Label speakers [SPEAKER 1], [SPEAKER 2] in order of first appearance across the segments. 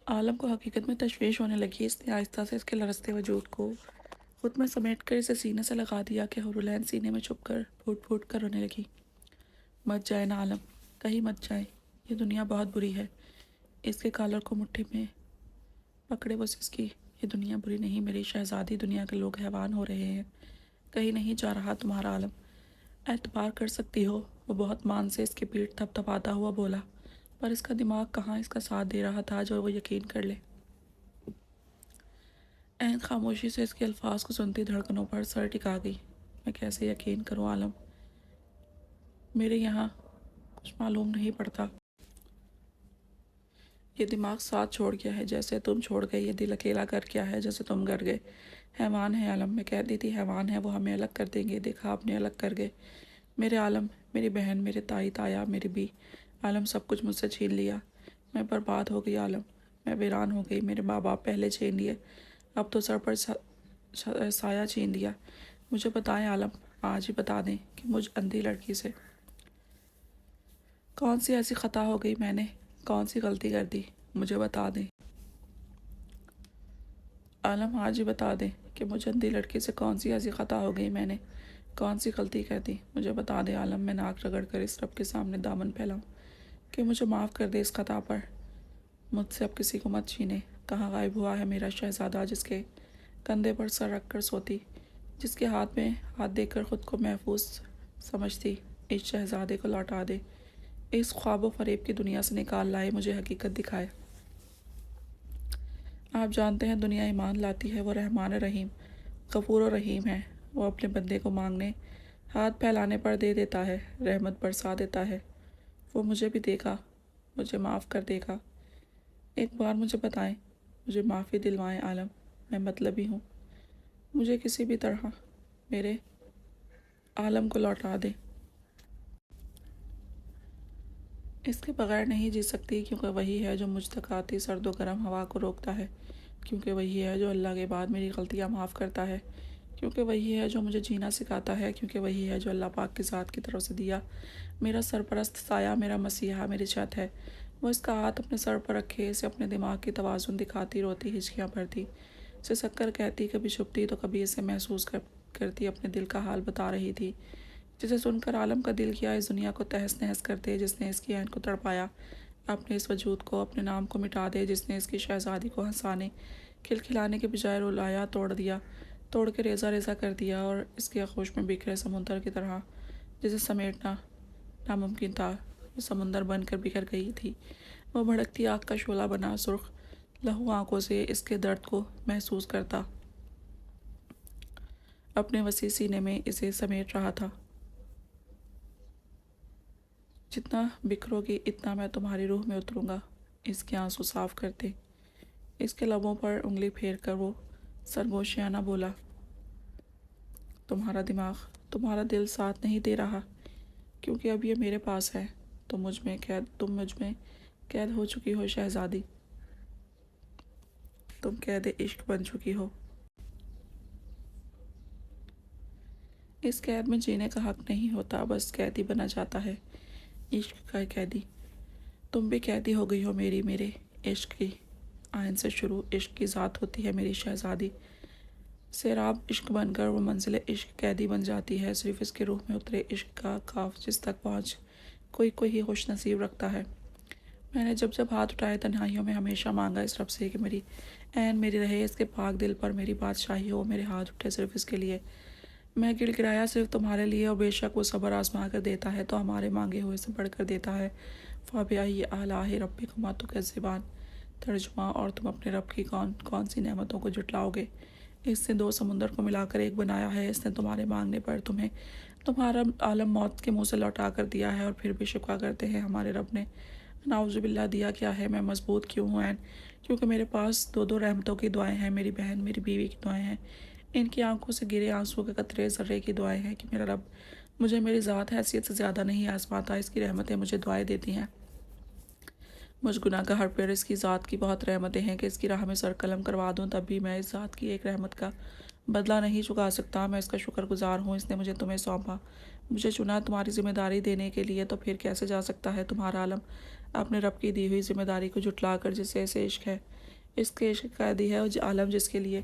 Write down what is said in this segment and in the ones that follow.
[SPEAKER 1] عالم کو حقیقت میں تشویش ہونے لگی۔ اس نے آہستہ سے اس کے لرزتے وجود کو خود میں سمیٹ کر اسے سینے سے لگا دیا کہ حورالعین سینے میں چھپ کر پھوٹ پھوٹ کر رونے لگی۔ مت جائے نا عالم، کہیں مت جائے، یہ دنیا بہت بری ہے۔ اس کے کالر کو مٹھی میں پکڑے وہ سسکی، یہ دنیا بری نہیں میری شہزادی، دنیا کے لوگ حیوان ہو رہے ہیں، کہیں نہیں جا رہا تمہارا عالم، اعتبار کر سکتی ہو۔ وہ بہت مان سے اس کی پیٹھ تھپ تھپاتا ہوا بولا، پر اس کا دماغ کہاں اس کا ساتھ دے رہا تھا جو وہ یقین کر لے۔ عین خاموشی سے اس کے الفاظ کو سنتی دھڑکنوں پر سر ٹکا گئی۔ میں کیسے یقین کروں عالم، میرے یہاں کچھ معلوم نہیں پڑتا۔ یہ دماغ ساتھ چھوڑ گیا ہے جیسے تم چھوڑ گئے، یہ دل اکیلا کر گیا ہے جیسے تم گر گئے۔ حیوان ہے عالم، میں کہتی تھی حیوان ہے، وہ ہمیں الگ کر دیں گے، دیکھا آپ نے الگ کر گئے۔ میرے عالم، میری بہن، میرے تائی تایا، میری بھی عالم، سب کچھ مجھ سے چھین لیا۔ میں برباد ہو گئی عالم، میں ویران ہو گئی۔ میرے ماں باپ پہلے چھین لیے، اب تو سر پر سایہ چھین لیا۔ مجھے بتائیں عالم، آج ہی بتا دیں کہ مجھ اندھی لڑکی سے کون سی ایسی خطا ہو گئی، میں نے کون سی غلطی کر دی، مجھے بتا دیں عالم، آج ہی بتا دیں کہ مجھے اندھی لڑکی سے کون سی ایسی خطا ہو گئی، میں نے کون سی غلطی کر دی، مجھے بتا دیں عالم۔ میں ناک رگڑ کر اس رب کے سامنے دامن پھیلاؤں کہ مجھے معاف کر دے اس خطا پر، مجھ سے اب کسی کو مت چھینے۔ کہاں غائب ہوا ہے میرا شہزادہ جس کے کندھے پر سر رکھ کر سوتی، جس کے ہاتھ میں ہاتھ دے کر خود کو محفوظ سمجھتی؟ اس شہزادے کو لوٹا دے، اس خواب و فریب کی دنیا سے نکال لائے، مجھے حقیقت دکھائے۔ آپ جانتے ہیں دنیا ایمان لاتی ہے، وہ رحمان رحیم غفور و رحیم ہے، وہ اپنے بندے کو مانگنے ہاتھ پھیلانے پر دے دیتا ہے، رحمت برسا دیتا ہے۔ وہ مجھے بھی دے گا، مجھے معاف کر دے گا۔ ایک بار مجھے بتائیں، مجھے معافی دلوائیں عالم، میں مطلبی ہوں، مجھے کسی بھی طرح میرے عالم کو لوٹا دے۔ اس کے بغیر نہیں جی سکتی، کیونکہ وہی ہے جو مجھ تک آتی سرد و گرم ہوا کو روکتا ہے، کیونکہ وہی ہے جو اللہ کے بعد میری غلطیاں معاف کرتا ہے، کیونکہ وہی ہے جو مجھے جینا سکھاتا ہے، کیونکہ وہی ہے جو اللہ پاک کی ذات کی طرف سے دیا میرا سرپرست سایہ، میرا مسیحا، میری چھت ہے۔ وہ اس کا ہاتھ اپنے سر پر رکھے اسے اپنے دماغ کی توازن دکھاتی، روتی، ہچکیاں بھرتی، سسک کر کہتی، کبھی چھپتی تو کبھی اسے محسوس کرتی اپنے دل کا حال بتا رہی تھی، جسے سن کر عالم کا دل کیا اس دنیا کو تہس نہس کر دے جس نے اس کی عین کو تڑپایا، اپنے اس وجود کو، اپنے نام کو مٹا دے جس نے اس کی شہزادی کو ہنسانے کھلکھلانے کے بجائے رلایا، توڑ کے ریزہ ریزہ کر دیا، اور اس کے آغوش میں بکھرے سمندر کی طرح جسے سمیٹنا ناممکن تھا، وہ سمندر بن کر بکھر گئی تھی۔ وہ بھڑکتی آگ کا شعلہ بنا سرخ لہو آنکھوں سے اس کے درد کو محسوس کرتا اپنے وسیع سینے میں اسے سمیٹ رہا تھا۔ جتنا بکھرو گی اتنا میں تمہاری روح میں اتروں گا، اس کے آنسو صاف کرتے۔ اس کے لبوں پر انگلی پھیر کر وہ سرگوشیانہ بولا، تمہارا دماغ، تمہارا دل ساتھ نہیں دے رہا، کیونکہ اب یہ میرے پاس ہے، تم مجھ میں قید ہو چکی ہو شہزادی، تم قید عشق بن چکی ہو۔ اس قید میں جینے کا حق نہیں ہوتا، بس قیدی بنا جاتا ہے، عشق کا قیدی۔ تم بھی قیدی ہو گئی ہو میرے عشق کی۔ آئین سے شروع عشق کی ذات ہوتی ہے میری شہزادی، سیراب عشق بن کر وہ منزل عشق قیدی بن جاتی ہے، صرف اس کے روح میں اترے عشق کا کاف جس تک پہنچ کوئی ہی خوش نصیب رکھتا ہے۔ میں نے جب ہاتھ اٹھائے تنہائیوں میں ہمیشہ مانگا اس رب سے کہ میری عین میری رہے، اس کے پاک دل پر میری بادشاہی ہو، میرے ہاتھ اٹھے صرف اس کے لیے، میں گڑ گڑایا صرف تمہارے لیے، اور بے شک وہ صبر آزما کر دیتا ہے تو ہمارے مانگے ہوئے سے بڑھ کر دیتا ہے۔ فَبِأَيِّ آلَاءِ رَبِّكُمَا تُكَذِّبَانِ، ترجمہ، اور تم اپنے رب کی کون سی نعمتوں کو جھٹلاؤ گے؟ اس نے دو سمندر کو ملا کر ایک بنایا ہے، اس نے تمہارے مانگنے پر تمہیں تمہارا عالم موت کے منہ سے لوٹا کر دیا ہے، اور پھر بھی شکوہ کرتے ہیں ہمارے رب نے نعوذ باللہ دیا کیا ہے۔ میں مضبوط کیوں ہوں عین، کیونکہ میرے پاس دو رحمتوں کی دعائیں ہیں، میری بہن، میری بیوی کی دعائیں ہیں، ان کی آنکھوں سے گرے آنسو کے قطرے ذرے کی دعائیں ہیں کہ میرا رب مجھے میری ذات حیثیت سے زیادہ نہیں آزماتا، اس کی رحمتیں مجھے دعائیں دیتی ہیں۔ مجھ گناہ گار پر اس کی ذات کی بہت رحمتیں ہیں کہ اس کی راہ میں سر قلم کروا دوں تب بھی میں اس ذات کی ایک رحمت کا بدلہ نہیں چکا سکتا۔ میں اس کا شکر گزار ہوں، اس نے مجھے تمہیں سونپا، مجھے چنا تمہاری ذمہ داری دینے کے لیے، تو پھر کیسے جا سکتا ہے تمہارا عالم اپنے رب کی دی ہوئی ذمہ داری کو جھٹلا کر جسے اسے عشق ہے اس کے عشق قیدی ہے عالم جس کے لیے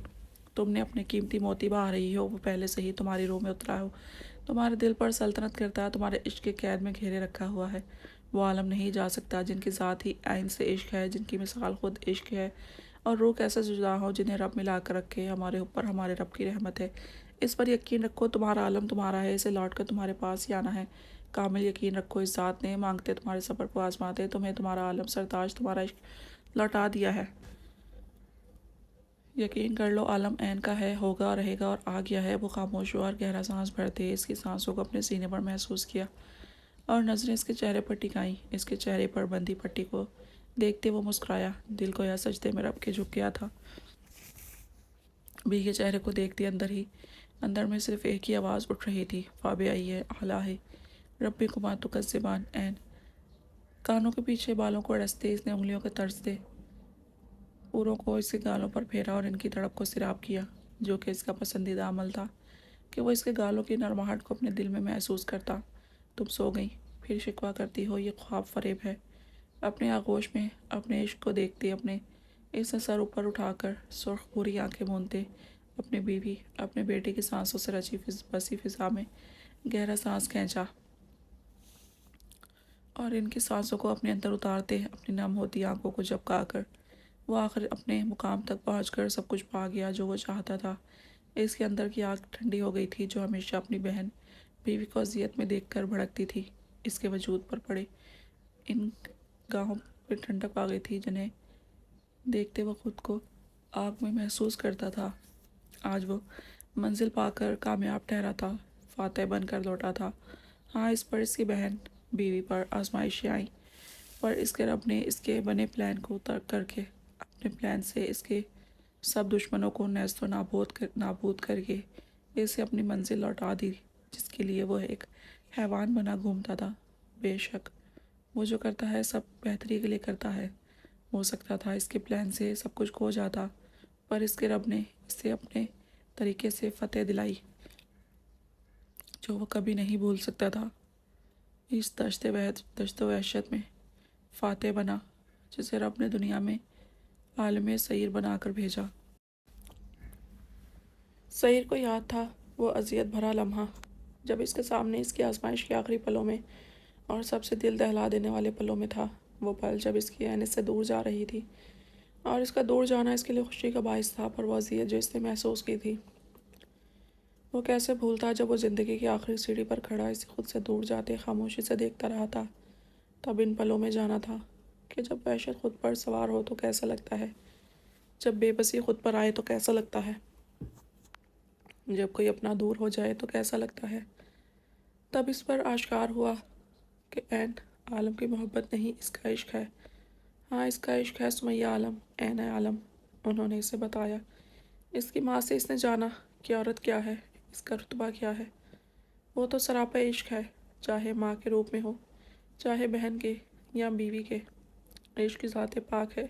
[SPEAKER 1] تم نے اپنے قیمتی موتی بہا رہی ہو، وہ پہلے سے ہی تمہاری روح میں اترا ہو، تمہارے دل پر سلطنت کرتا ہے، تمہارے عشق کے قید میں گھیرے رکھا ہوا ہے۔ وہ عالم نہیں جا سکتا جن کی ذات ہی عین سے عشق ہے، جن کی مثال خود عشق ہے، اور روح کیسے جدا ہو جنہیں رب ملا کر رکھے۔ ہمارے اوپر ہمارے رب کی رحمت ہے، اس پر یقین رکھو، تمہارا عالم تمہارا ہے، اسے لوٹ کر تمہارے پاس ہی آنا ہے۔ کامل یقین رکھو اس ذات نے، مانگتے تمہارے صبر کو آزماتے تمہیں تمہارا عالم سرتاج تمہارا عشق لوٹا دیا ہے۔ یقین کر لو عالم عین کا ہے، ہوگا، رہے گا اور آ گیا ہے۔ وہ خاموش ہوا اور گہرا سانس بھرتے اس کی سانسوں کو اپنے سینے پر محسوس کیا اور نظریں اس کے چہرے پر ٹکائیں۔ اس کے چہرے پر بندھی پٹی کو دیکھتے وہ مسکرایا، دل کو یا سجدے میں رب کے جھک گیا تھا۔ بھیگے چہرے کو دیکھتے اندر میں صرف ایک ہی آواز اٹھ رہی تھی، فابے آئی ہے، اعلیٰ ہے، ربی کما تو کذبان عین۔ کانوں کے پیچھے بالوں کو اڑستے اس نے انگلیوں کے طرز دے پوروں کو اس کے گالوں پر پھیرا اور ان کی تڑپ کو سیراب کیا، جو کہ اس کا پسندیدہ عمل تھا کہ وہ اس کے گالوں کی نرماہٹ کو اپنے دل میں محسوس کرتا۔ تم سو گئی، پھر شکوہ کرتی ہو، یہ خواب فریب ہے۔ اپنے آغوش میں اپنے عشق کو دیکھتے اپنے اس نے سر اوپر اٹھا کر سرخ بھوری آنکھیں مونتے اپنی بیوی اپنے بیٹے کی سانسوں سے رچی بسی فضا میں گہرا سانس کھینچا اور ان کی سانسوں کو اپنے اندر اتارتے اپنی نم ہوتی آنکھوں کو جھپکا کر وہ آخر اپنے مقام تک پہنچ کر سب کچھ پا گیا جو وہ چاہتا تھا۔ اس کے اندر کی آگ ٹھنڈی ہو گئی تھی جو ہمیشہ اپنی بہن بیوی کو اذیت میں دیکھ کر بھڑکتی تھی۔ اس کے وجود پر پڑے ان گاہوں پہ ٹھنڈک آ گئی تھی جنہیں دیکھتے وہ خود کو آگ میں محسوس کرتا تھا۔ آج وہ منزل پا کر کامیاب ٹھہرا تھا، فاتح بن کر لوٹا تھا۔ ہاں، اس پر اس کی بہن بیوی پر آزمائشیں آئیں، پر اس کے رب نے اس کے بنے پلان کو ترک کر کے اپنے پلان سے اس کے سب دشمنوں کو نیست و نابود کر کے اسے اپنی منزل لوٹا دی جس کے لیے وہ ایک حیوان بنا گھومتا تھا۔ بے شک وہ جو کرتا ہے سب بہتری کے لیے کرتا ہے۔ ہو سکتا تھا اس کے پلان سے سب کچھ کھو جاتا، پر اس کے رب نے اسے اپنے طریقے سے فتح دلائی جو وہ کبھی نہیں بھول سکتا تھا۔ اس دشت و وحشت میں فاتح بنا جسے رب نے دنیا میں عالم سعیر بنا کر بھیجا۔ سعیر کو یاد تھا وہ اذیت بھرا لمحہ جب اس کے سامنے اس کی آزمائش کے آخری پلوں میں اور سب سے دل دہلا دینے والے پلوں میں تھا۔ وہ پل جب اس کی عین اس سے دور جا رہی تھی اور اس کا دور جانا اس کے لیے خوشی کا باعث تھا، پر وہ اذیت جو اس نے محسوس کی تھی وہ کیسے بھولتا جب وہ زندگی کی آخری سیڑھی پر کھڑا اسے خود سے دور جاتے خاموشی سے دیکھتا رہا تھا۔ تب ان پلوں میں جانا تھا کہ جب وحشت خود پر سوار ہو تو کیسا لگتا ہے، جب بے بسی خود پر آئے تو کیسا لگتا ہے، جب کوئی اپنا دور ہو جائے تو کیسا لگتا ہے۔ تب اس پر آشکار ہوا کہ عین عالم کی محبت نہیں، اس کا عشق ہے۔ ہاں، اس کا عشق ہے سمیہ عالم، عین عالم۔ انہوں نے اسے بتایا۔ اس کی ماں سے اس نے جانا کہ عورت کیا ہے، اس کا رتبہ کیا ہے۔ وہ تو سراپا عشق ہے، چاہے ماں کے روپ میں ہو، چاہے بہن کے یا بیوی کے۔ عشق کی ذات پاک ہے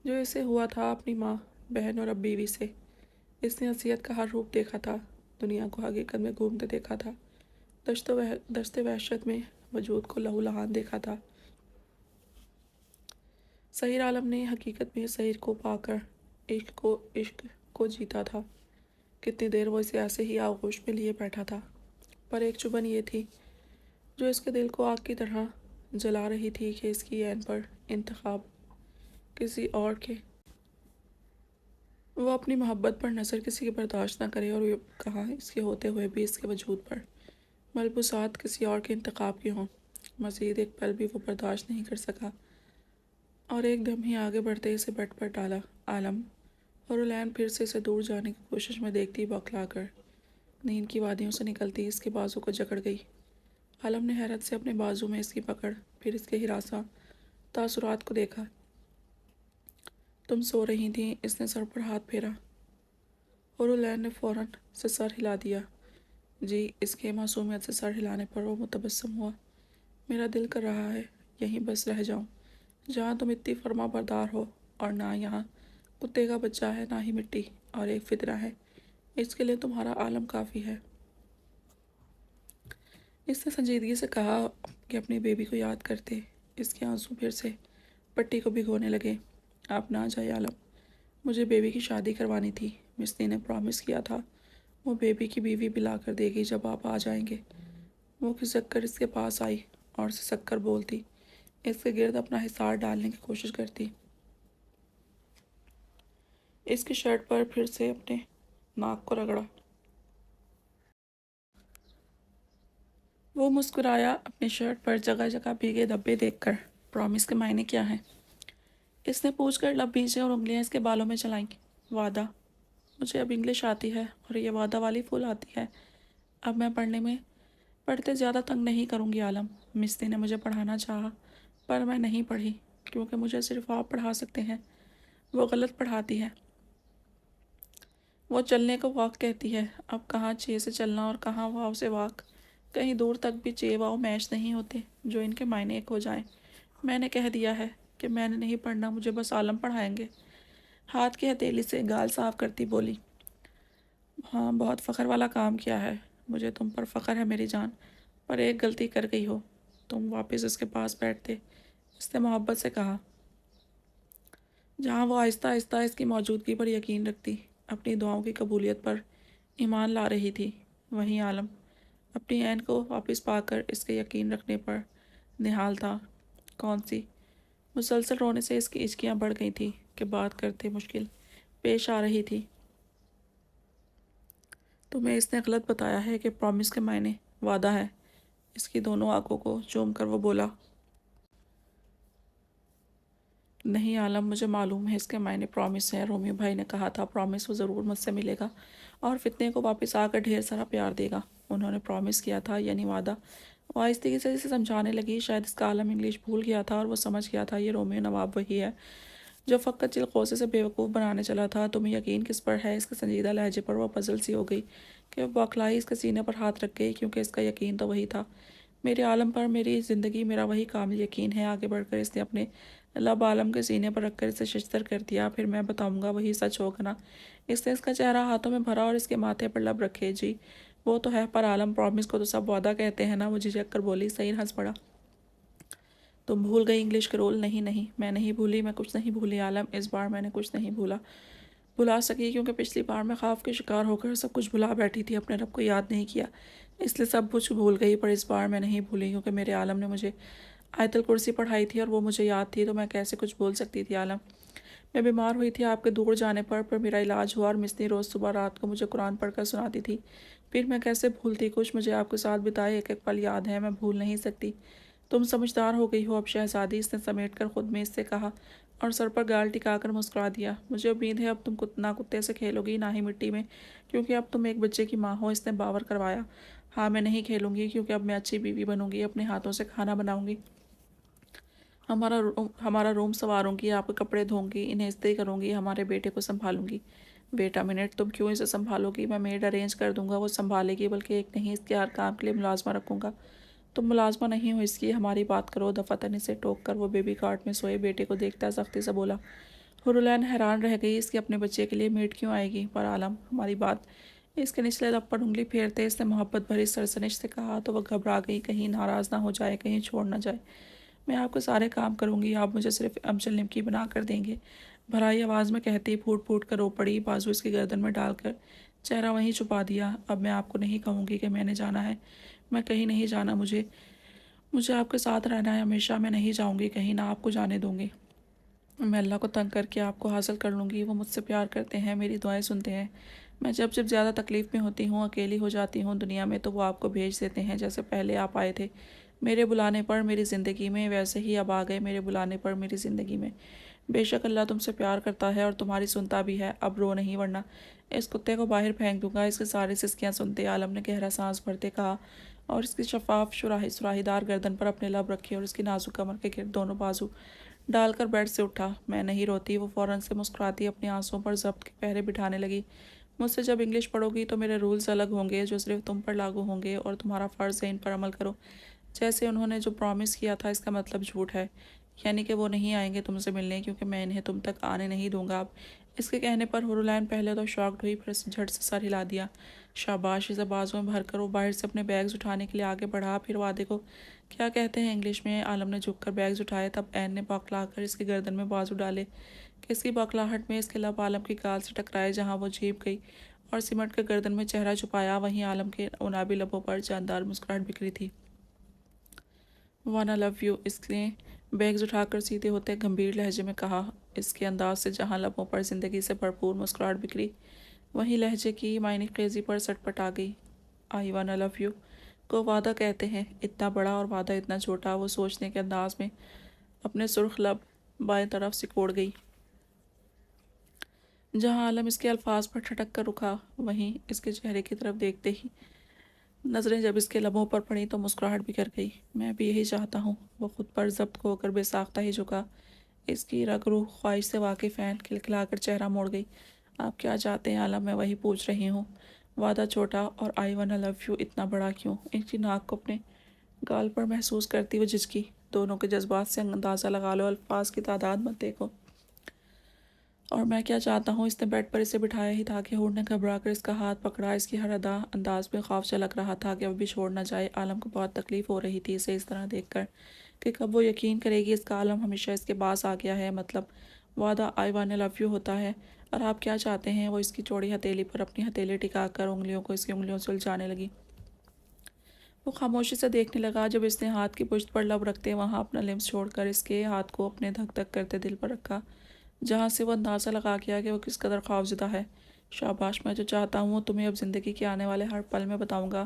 [SPEAKER 1] جو اسے ہوا تھا اپنی ماں، بہن اور اب بیوی سے۔ اس نے اذیت کا ہر روپ دیکھا تھا، دنیا کو حقیقت میں گھومتے دیکھا تھا، دشت وحشت میں وجود کو لہو لہان دیکھا تھا۔ سعیر عالم نے حقیقت میں سعیر کو پا کر عشق کو جیتا تھا۔ کتنی دیر وہ اسے ایسے ہی آغوش میں لیے بیٹھا تھا، پر ایک چبھن یہ تھی جو اس کے دل کو آگ کی طرح جلا رہی تھی کہ اس کی عین پر انتخاب کسی اور کے، وہ اپنی محبت پر نظر کسی کی برداشت نہ کرے، اور یہ کہا اس کے ہوتے ہوئے بھی اس کے وجود پر ملبوسات کسی اور کے انتخاب کی ہوں۔ مزید ایک پل بھی وہ برداشت نہیں کر سکا اور ایک دم ہی آگے بڑھتے اسے بٹ پر ڈالا۔ عالم اور الین پھر سے اسے دور جانے کی کوشش میں دیکھتی بوکھلا کر نیند کی وادیوں سے نکلتی اس کے بازو کو جکڑ گئی۔ عالم نے حیرت سے اپنے بازو میں اس کی پکڑ، پھر اس کے ہراساں تاثرات کو دیکھا۔ تم سو رہی تھیں، اس نے سر پر ہاتھ پھیرا اور الین نے فوراً سے سر ہلا دیا۔ جی، اس کے معصومیت سے سر ہلانے پر وہ متبسم ہوا۔ میرا دل کر رہا ہے یہیں بس رہ جاؤں جہاں تم اتنی فرما بردار ہو، اور نہ یہاں کتے کا بچہ ہے نہ ہی مٹی اور ایک فتنہ ہے، اس کے لیے تمہارا عالم کافی ہے۔ اس نے سنجیدگی سے کہا کہ اپنی بیبی کو یاد کرتے اس کے آنسو پھر سے پٹی کو بھگونے لگے۔ آپ نہ جائے عالم، مجھے بیبی کی شادی کروانی تھی، مستی نے پرامس کیا تھا وہ بیبی کی بیوی بھی لا کر دے گی جب آپ آ جائیں گے۔ وہ کھسک کر اس کے پاس آئی اور سسک کر بولتی، اس کے گرد اپنا حصار ڈالنے کی کوشش کرتی۔ اس کی شرٹ پر پھر سے اپنے ناک کو رگڑا۔ وہ مسکرایا اپنی شرٹ پر جگہ جگہ بھیگے دھبے دیکھ کر۔ پرامس کے معنی کیا ہیں؟ اس نے پوچھ کر لب بھیجے اور انگلیاں اس کے بالوں میں چلائیں۔ وعدہ۔ مجھے اب انگلش آتی ہے اور یہ وعدہ والی پھول آتی ہے۔ اب میں پڑھتے زیادہ تنگ نہیں کروں گی عالم۔ مستی نے مجھے پڑھانا چاہا پر میں نہیں پڑھی کیونکہ مجھے صرف آپ پڑھا سکتے ہیں۔ وہ غلط پڑھاتی ہے۔ وہ چلنے کو واک کہتی ہے۔ اب کہاں چے سے چلنا اور کہاں واو سے واک۔ کہیں دور تک بھی چے واو میچ نہیں ہوتے جو ان کے معنی ایک ہو جائیں۔ میں نے کہہ دیا ہے کہ میں نے نہیں پڑھنا، مجھے بس عالم پڑھائیں گے۔ ہاتھ کی ہتھیلی سے گال صاف کرتی بولی، ہاں بہت فخر والا کام کیا ہے، مجھے تم پر فخر ہے میری جان، پر ایک غلطی کر گئی ہو، تم واپس اس کے پاس بیٹھتے۔ اس نے محبت سے کہا، جہاں وہ آہستہ آہستہ اس کی موجودگی پر یقین رکھتی، اپنی دعاؤں کی قبولیت پر ایمان لا رہی تھی، وہیں عالم اپنی عین کو واپس پا کر اس کے یقین رکھنے پر نہال تھا۔ کون سی؟ مسلسل رونے سے اس کی ہچکیاں بڑھ گئی تھیں کہ بات کرتے مشکل پیش آ رہی تھی۔ تمہیں اس نے غلط بتایا ہے کہ پرامس کے معنی وعدہ ہے۔ اس کی دونوں آنکھوں کو چوم کر وہ بولا، نہیں عالم، مجھے معلوم ہے اس کے معنی پرامس ہے۔ رومیو بھائی نے کہا تھا پرامس وہ ضرور مجھ سے ملے گا اور فتنے کو واپس آ کر ڈھیر سارا پیار دے گا۔ انہوں نے پرامس کیا تھا یعنی وعدہ۔ وہ آہستگی سے اسے سمجھانے لگی، شاید اس کا عالم انگلش بھول گیا تھا اور وہ سمجھ گیا تھا یہ رومیو نواب وہی ہے جو فقط چلغوزے سے بیوقوف بنانے چلا تھا۔ تمہیں یقین کس پر ہے؟ اس کے سنجیدہ لہجے پر وہ پزل سی ہو گئی کہ وہ بوکھلائی اس کے سینے پر ہاتھ رکھ گئی کیونکہ اس کا یقین تو وہی تھا۔ میرے عالم پر میری زندگی میرا وہی کامل یقین ہے۔ آگے بڑھ کر اس نے اپنے لب عالم کے سینے پر رکھ کر اسے ششدر کر دیا، پھر میں بتاؤں گا وہی سچ ہوگا نا؟ اس نے اس کا چہرہ ہاتھوں میں بھرا اور اس کے ماتھے پر لب رکھے۔ جی وہ تو ہے، پر عالم پرامس کو تو سب وعدہ کہتے ہیں نا؟ وہ جھجک کر بولی۔ سعید ہنس پڑا، تم بھول گئی انگلش کے رول؟ نہیں نہیں، میں نہیں بھولی، میں کچھ نہیں بھولی عالم، اس بار میں نے کچھ نہیں بھلا سکی کیونکہ پچھلی بار میں خواب کے شکار ہو کر سب کچھ بھلا بیٹھی تھی، اپنے رب کو یاد نہیں کیا، اس لیے سب کچھ بھول گئی۔ پر اس بار میں نہیں بھولی کیونکہ میرے عالم نے مجھے آیت الکرسی پڑھائی تھی اور وہ مجھے یاد تھی، تو میں کیسے کچھ بھول سکتی تھی عالم؟ میں بیمار ہوئی تھی آپ کے دور جانے پر میرا علاج ہوا اور مسنی روز صبح رات کو مجھے قرآن پڑھ کر سناتی تھی، پھر میں کیسے بھولتی؟ کچھ مجھے آپ کے ساتھ بتائے ایک ایک پل یاد ہے، میں بھول نہیں سکتی۔ تم سمجھدار ہو گئی ہو اب شہزادی، اس نے سمیٹ کر خود میں اس سے کہا اور سر پر گال ٹکا کر مسکرا دیا۔ مجھے امید ہے اب تم نہ کتے سے کھیلو گی نہ ہی مٹی میں، کیونکہ اب تم ایک بچے کی ماں ہو، اس نے باور کروایا۔ ہاں میں نہیں کھیلوں گی کیونکہ اب میں اچھی بیوی بنوں گی، اپنے ہاتھوں سے کھانا بناؤں گی، ہمارا روم سنواروں گی، آپ کے کپڑے دھوں گی، انہیں استری کروں گی، ہمارے بیٹے کو سنبھالوں گی۔ بیٹا منٹ، تم کیوں اسے سنبھالو گی؟ میں میڈ ارینج کر دوں گا، وہ سنبھالے گی، بلکہ ایک نہیں اس کے ہر کام کے لیے ملازمہ رکھوں گا۔ تم ملازمہ نہیں ہو اس کی، ہماری بات کرو۔ دفعتاً اسے ٹوک کر وہ بیبی کارٹ میں سوئے بیٹے کو دیکھتا سختی سے بولا۔ حورالعین حیران رہ گئی، اس کی اپنے بچے کے لیے میڈ کیوں آئے گی؟ پر عالم ہماری بات، اس کے نچلے لب پر انگلی پھیرتے اس نے محبت بھری سرزنش سے کہا، تو وہ گھبرا گئی، کہیں ناراض نہ ہو جائے، کہیں چھوڑ نہ جائے۔ میں آپ کے سارے کام کروں گی، آپ مجھے صرف امچل نمکی بنا کر دیں گے، بھرائی آواز میں کہتی پھوٹ پھوٹ کر رو پڑی، بازو اس کی گردن میں ڈال کر چہرہ وہیں چھپا دیا۔ اب میں آپ کو نہیں کہوں گی کہ میں نے جانا ہے، میں کہیں نہیں جانا، مجھے آپ کے ساتھ رہنا ہے ہمیشہ، میں نہیں جاؤں گی کہیں، نہ آپ کو جانے دوں گی۔ میں اللہ کو تنگ کر کے آپ کو حاصل کر لوں گی، وہ مجھ سے پیار کرتے ہیں، میری دعائیں سنتے ہیں۔ میں جب زیادہ تکلیف میں ہوتی ہوں، اکیلی ہو جاتی ہوں دنیا میں، تو وہ آپ کو بھیج دیتے ہیں، جیسے پہلے آپ آئے تھے میرے بلانے پر میری زندگی میں، ویسے ہی اب آ گئے میرے بلانے پر میری زندگی میں۔ بے شک اللہ تم سے پیار کرتا ہے اور تمہاری سنتا بھی ہے، اب رو نہیں ورنہ اس کتے کو باہر پھینک دوں گا۔ اس کے سارے سسکیاں سنتے عالم نے گہرا سانس بھرتے کہا اور اس کی شفاف سراہی دار گردن پر اپنے لب رکھے اور اس کی نازک کمر کے گرد دونوں بازو ڈال کر بیڈ سے اٹھا۔ میں نہیں روتی، وہ فوراً سے مسکراتی اپنی آنسوں پر ضبط کے پہرے بٹھانے لگی۔ مجھ سے جب انگلش پڑھو گی تو میرے رولز الگ ہوں گے جو صرف تم پر لاگو ہوں گے، اور تمہارا فرض ہے ان پر عمل کرو جیسے انہوں نے جو پرامس کیا تھا، اس کا مطلب جھوٹ ہے، یعنی کہ وہ نہیں آئیں گے تم سے ملنے کیونکہ میں انہیں تم تک آنے نہیں دوں گا اب۔ اس کے کہنے پر حور العین پہلے تو شاکڈ ہوئی، پھر جھٹ سے سر ہلا دیا۔ شاباش، اسے بازوں میں بھر کر وہ باہر سے اپنے بیگز اٹھانے کے لیے آگے بڑھا۔ پھر وعدے کو کیا کہتے ہیں انگلش میں؟ عالم نے جھک کر بیگز اٹھائے، تب عین نے بوکھلا کر اس کی گردن میں بازو ڈالے کہ اس کی بوکھلاہٹ میں اس کے لب عالم کی گال سے ٹکرائے۔ جہاں وہ جھیپ گئی اور سمٹ کر گردن میں چہرہ چھپایا، وہیں عالم کے انابی لبوں پر جاندار مسکراہٹ بکھری تھی۔ وانا لو یو، اس نے بیگز اٹھا کر سیدھے ہوتے گمبھیر لہجے میں کہا۔ اس کے انداز سے جہاں لبوں پر زندگی سے بھرپور مسکراہٹ بکھری، وہیں لہجے کی معنی خیزی پر سٹ پٹ آ گئی۔ آئی وانا لو یو کو وعدہ کہتے ہیں، اتنا بڑا اور وعدہ اتنا چھوٹا۔ وہ سوچنے کے انداز میں اپنے سرخ لب بائیں طرف سکوڑ گئی۔ جہاں عالم اس کے الفاظ پر ٹھٹک کر رکا، وہیں اس کے چہرے کی طرف دیکھتے ہی نظریں جب اس کے لبوں پر پڑیں تو مسکراہٹ بکھر گئی۔ میں بھی یہی چاہتا ہوں۔ وہ خود پر ضبط کھو کر بے ساختہ ہی جھکا۔ اس کی رگ روح خواہش سے واقف عین کھلکھلا کر چہرہ موڑ گئی۔ آپ کیا چاہتے ہیں عالم؟ میں وہی پوچھ رہی ہوں۔ وعدہ چھوٹا اور آئی وانا لو یو اتنا بڑا کیوں؟ ان کی ناک کو اپنے گال پر محسوس کرتی وہ جھجکی۔ دونوں کے جذبات سے اندازہ لگا لو، الفاظ کی تعداد مت دیکھو۔ اور میں کیا چاہتا ہوں؟ اس نے بیڈ پر اسے بٹھایا ہی تھا کہ حور نے گھبرا کر اس کا ہاتھ پکڑا۔ اس کی ہر ادا انداز میں خوف جھلک رہا تھا کہ اب بھی چھوڑ نہ جائے۔ عالم کو بہت تکلیف ہو رہی تھی اسے اس طرح دیکھ کر کہ کب وہ یقین کرے گی اس کا عالم ہمیشہ اس کے پاس آ گیا ہے۔ مطلب وعدہ آئی وانا لو یو ہوتا ہے، اور آپ کیا چاہتے ہیں؟ وہ اس کی چوڑی ہتھیلی پر اپنی ہتھیلی ٹکا کر انگلیوں کو اس کی انگلیوں سے الجھانے لگی۔ وہ خاموشی سے دیکھنے لگا جب اس نے ہاتھ کی پشت پر لب رکھتے وہاں اپنا لمس چھوڑ کر اس کے ہاتھ کو اپنے دھک دھک کرتے دل پر رکھا، جہاں سے وہ اندازہ لگا کیا کہ وہ کس قدر خوفزدہ ہے۔ شاباش، میں جو چاہتا ہوں وہ تمہیں اب زندگی کے آنے والے ہر پل میں بتاؤں گا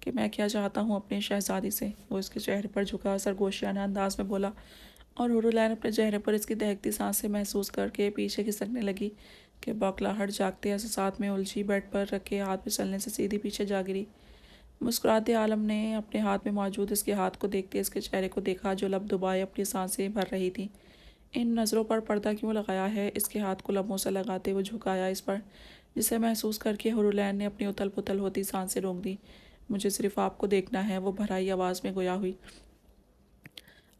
[SPEAKER 1] کہ میں کیا چاہتا ہوں اپنی شہزادی سے۔ وہ اس کے چہرے پر جھکا سرگوشیانہ انداز میں بولا، اور حور العین اپنے چہرے پر اس کی دہکتی سانسیں محسوس کر کے پیچھے کھسکنے لگی کہ بوکھلاہٹ جاگتے احساسات میں الجھی بیڈ پر رکھے ہاتھ پھسلنے سے سیدھی پیچھے جا گری۔ مسکراتے عالم نے اپنے ہاتھ میں موجود اس کے ہاتھ کو دیکھتے اس کے چہرے کو دیکھا جو لب دبائے اپنی سانسیں بھر رہی تھی۔ ان نظروں پر پردہ کیوں لگایا ہے؟ اس کے ہاتھ کو لبوں سے لگاتے وہ جھکایا اس پر، جسے محسوس کر کے حور العین نے اپنی اتھل پتھل ہوتی سانسیں روک دی۔ مجھے صرف آپ کو دیکھنا ہے، وہ بھرائی آواز میں گویا ہوئی۔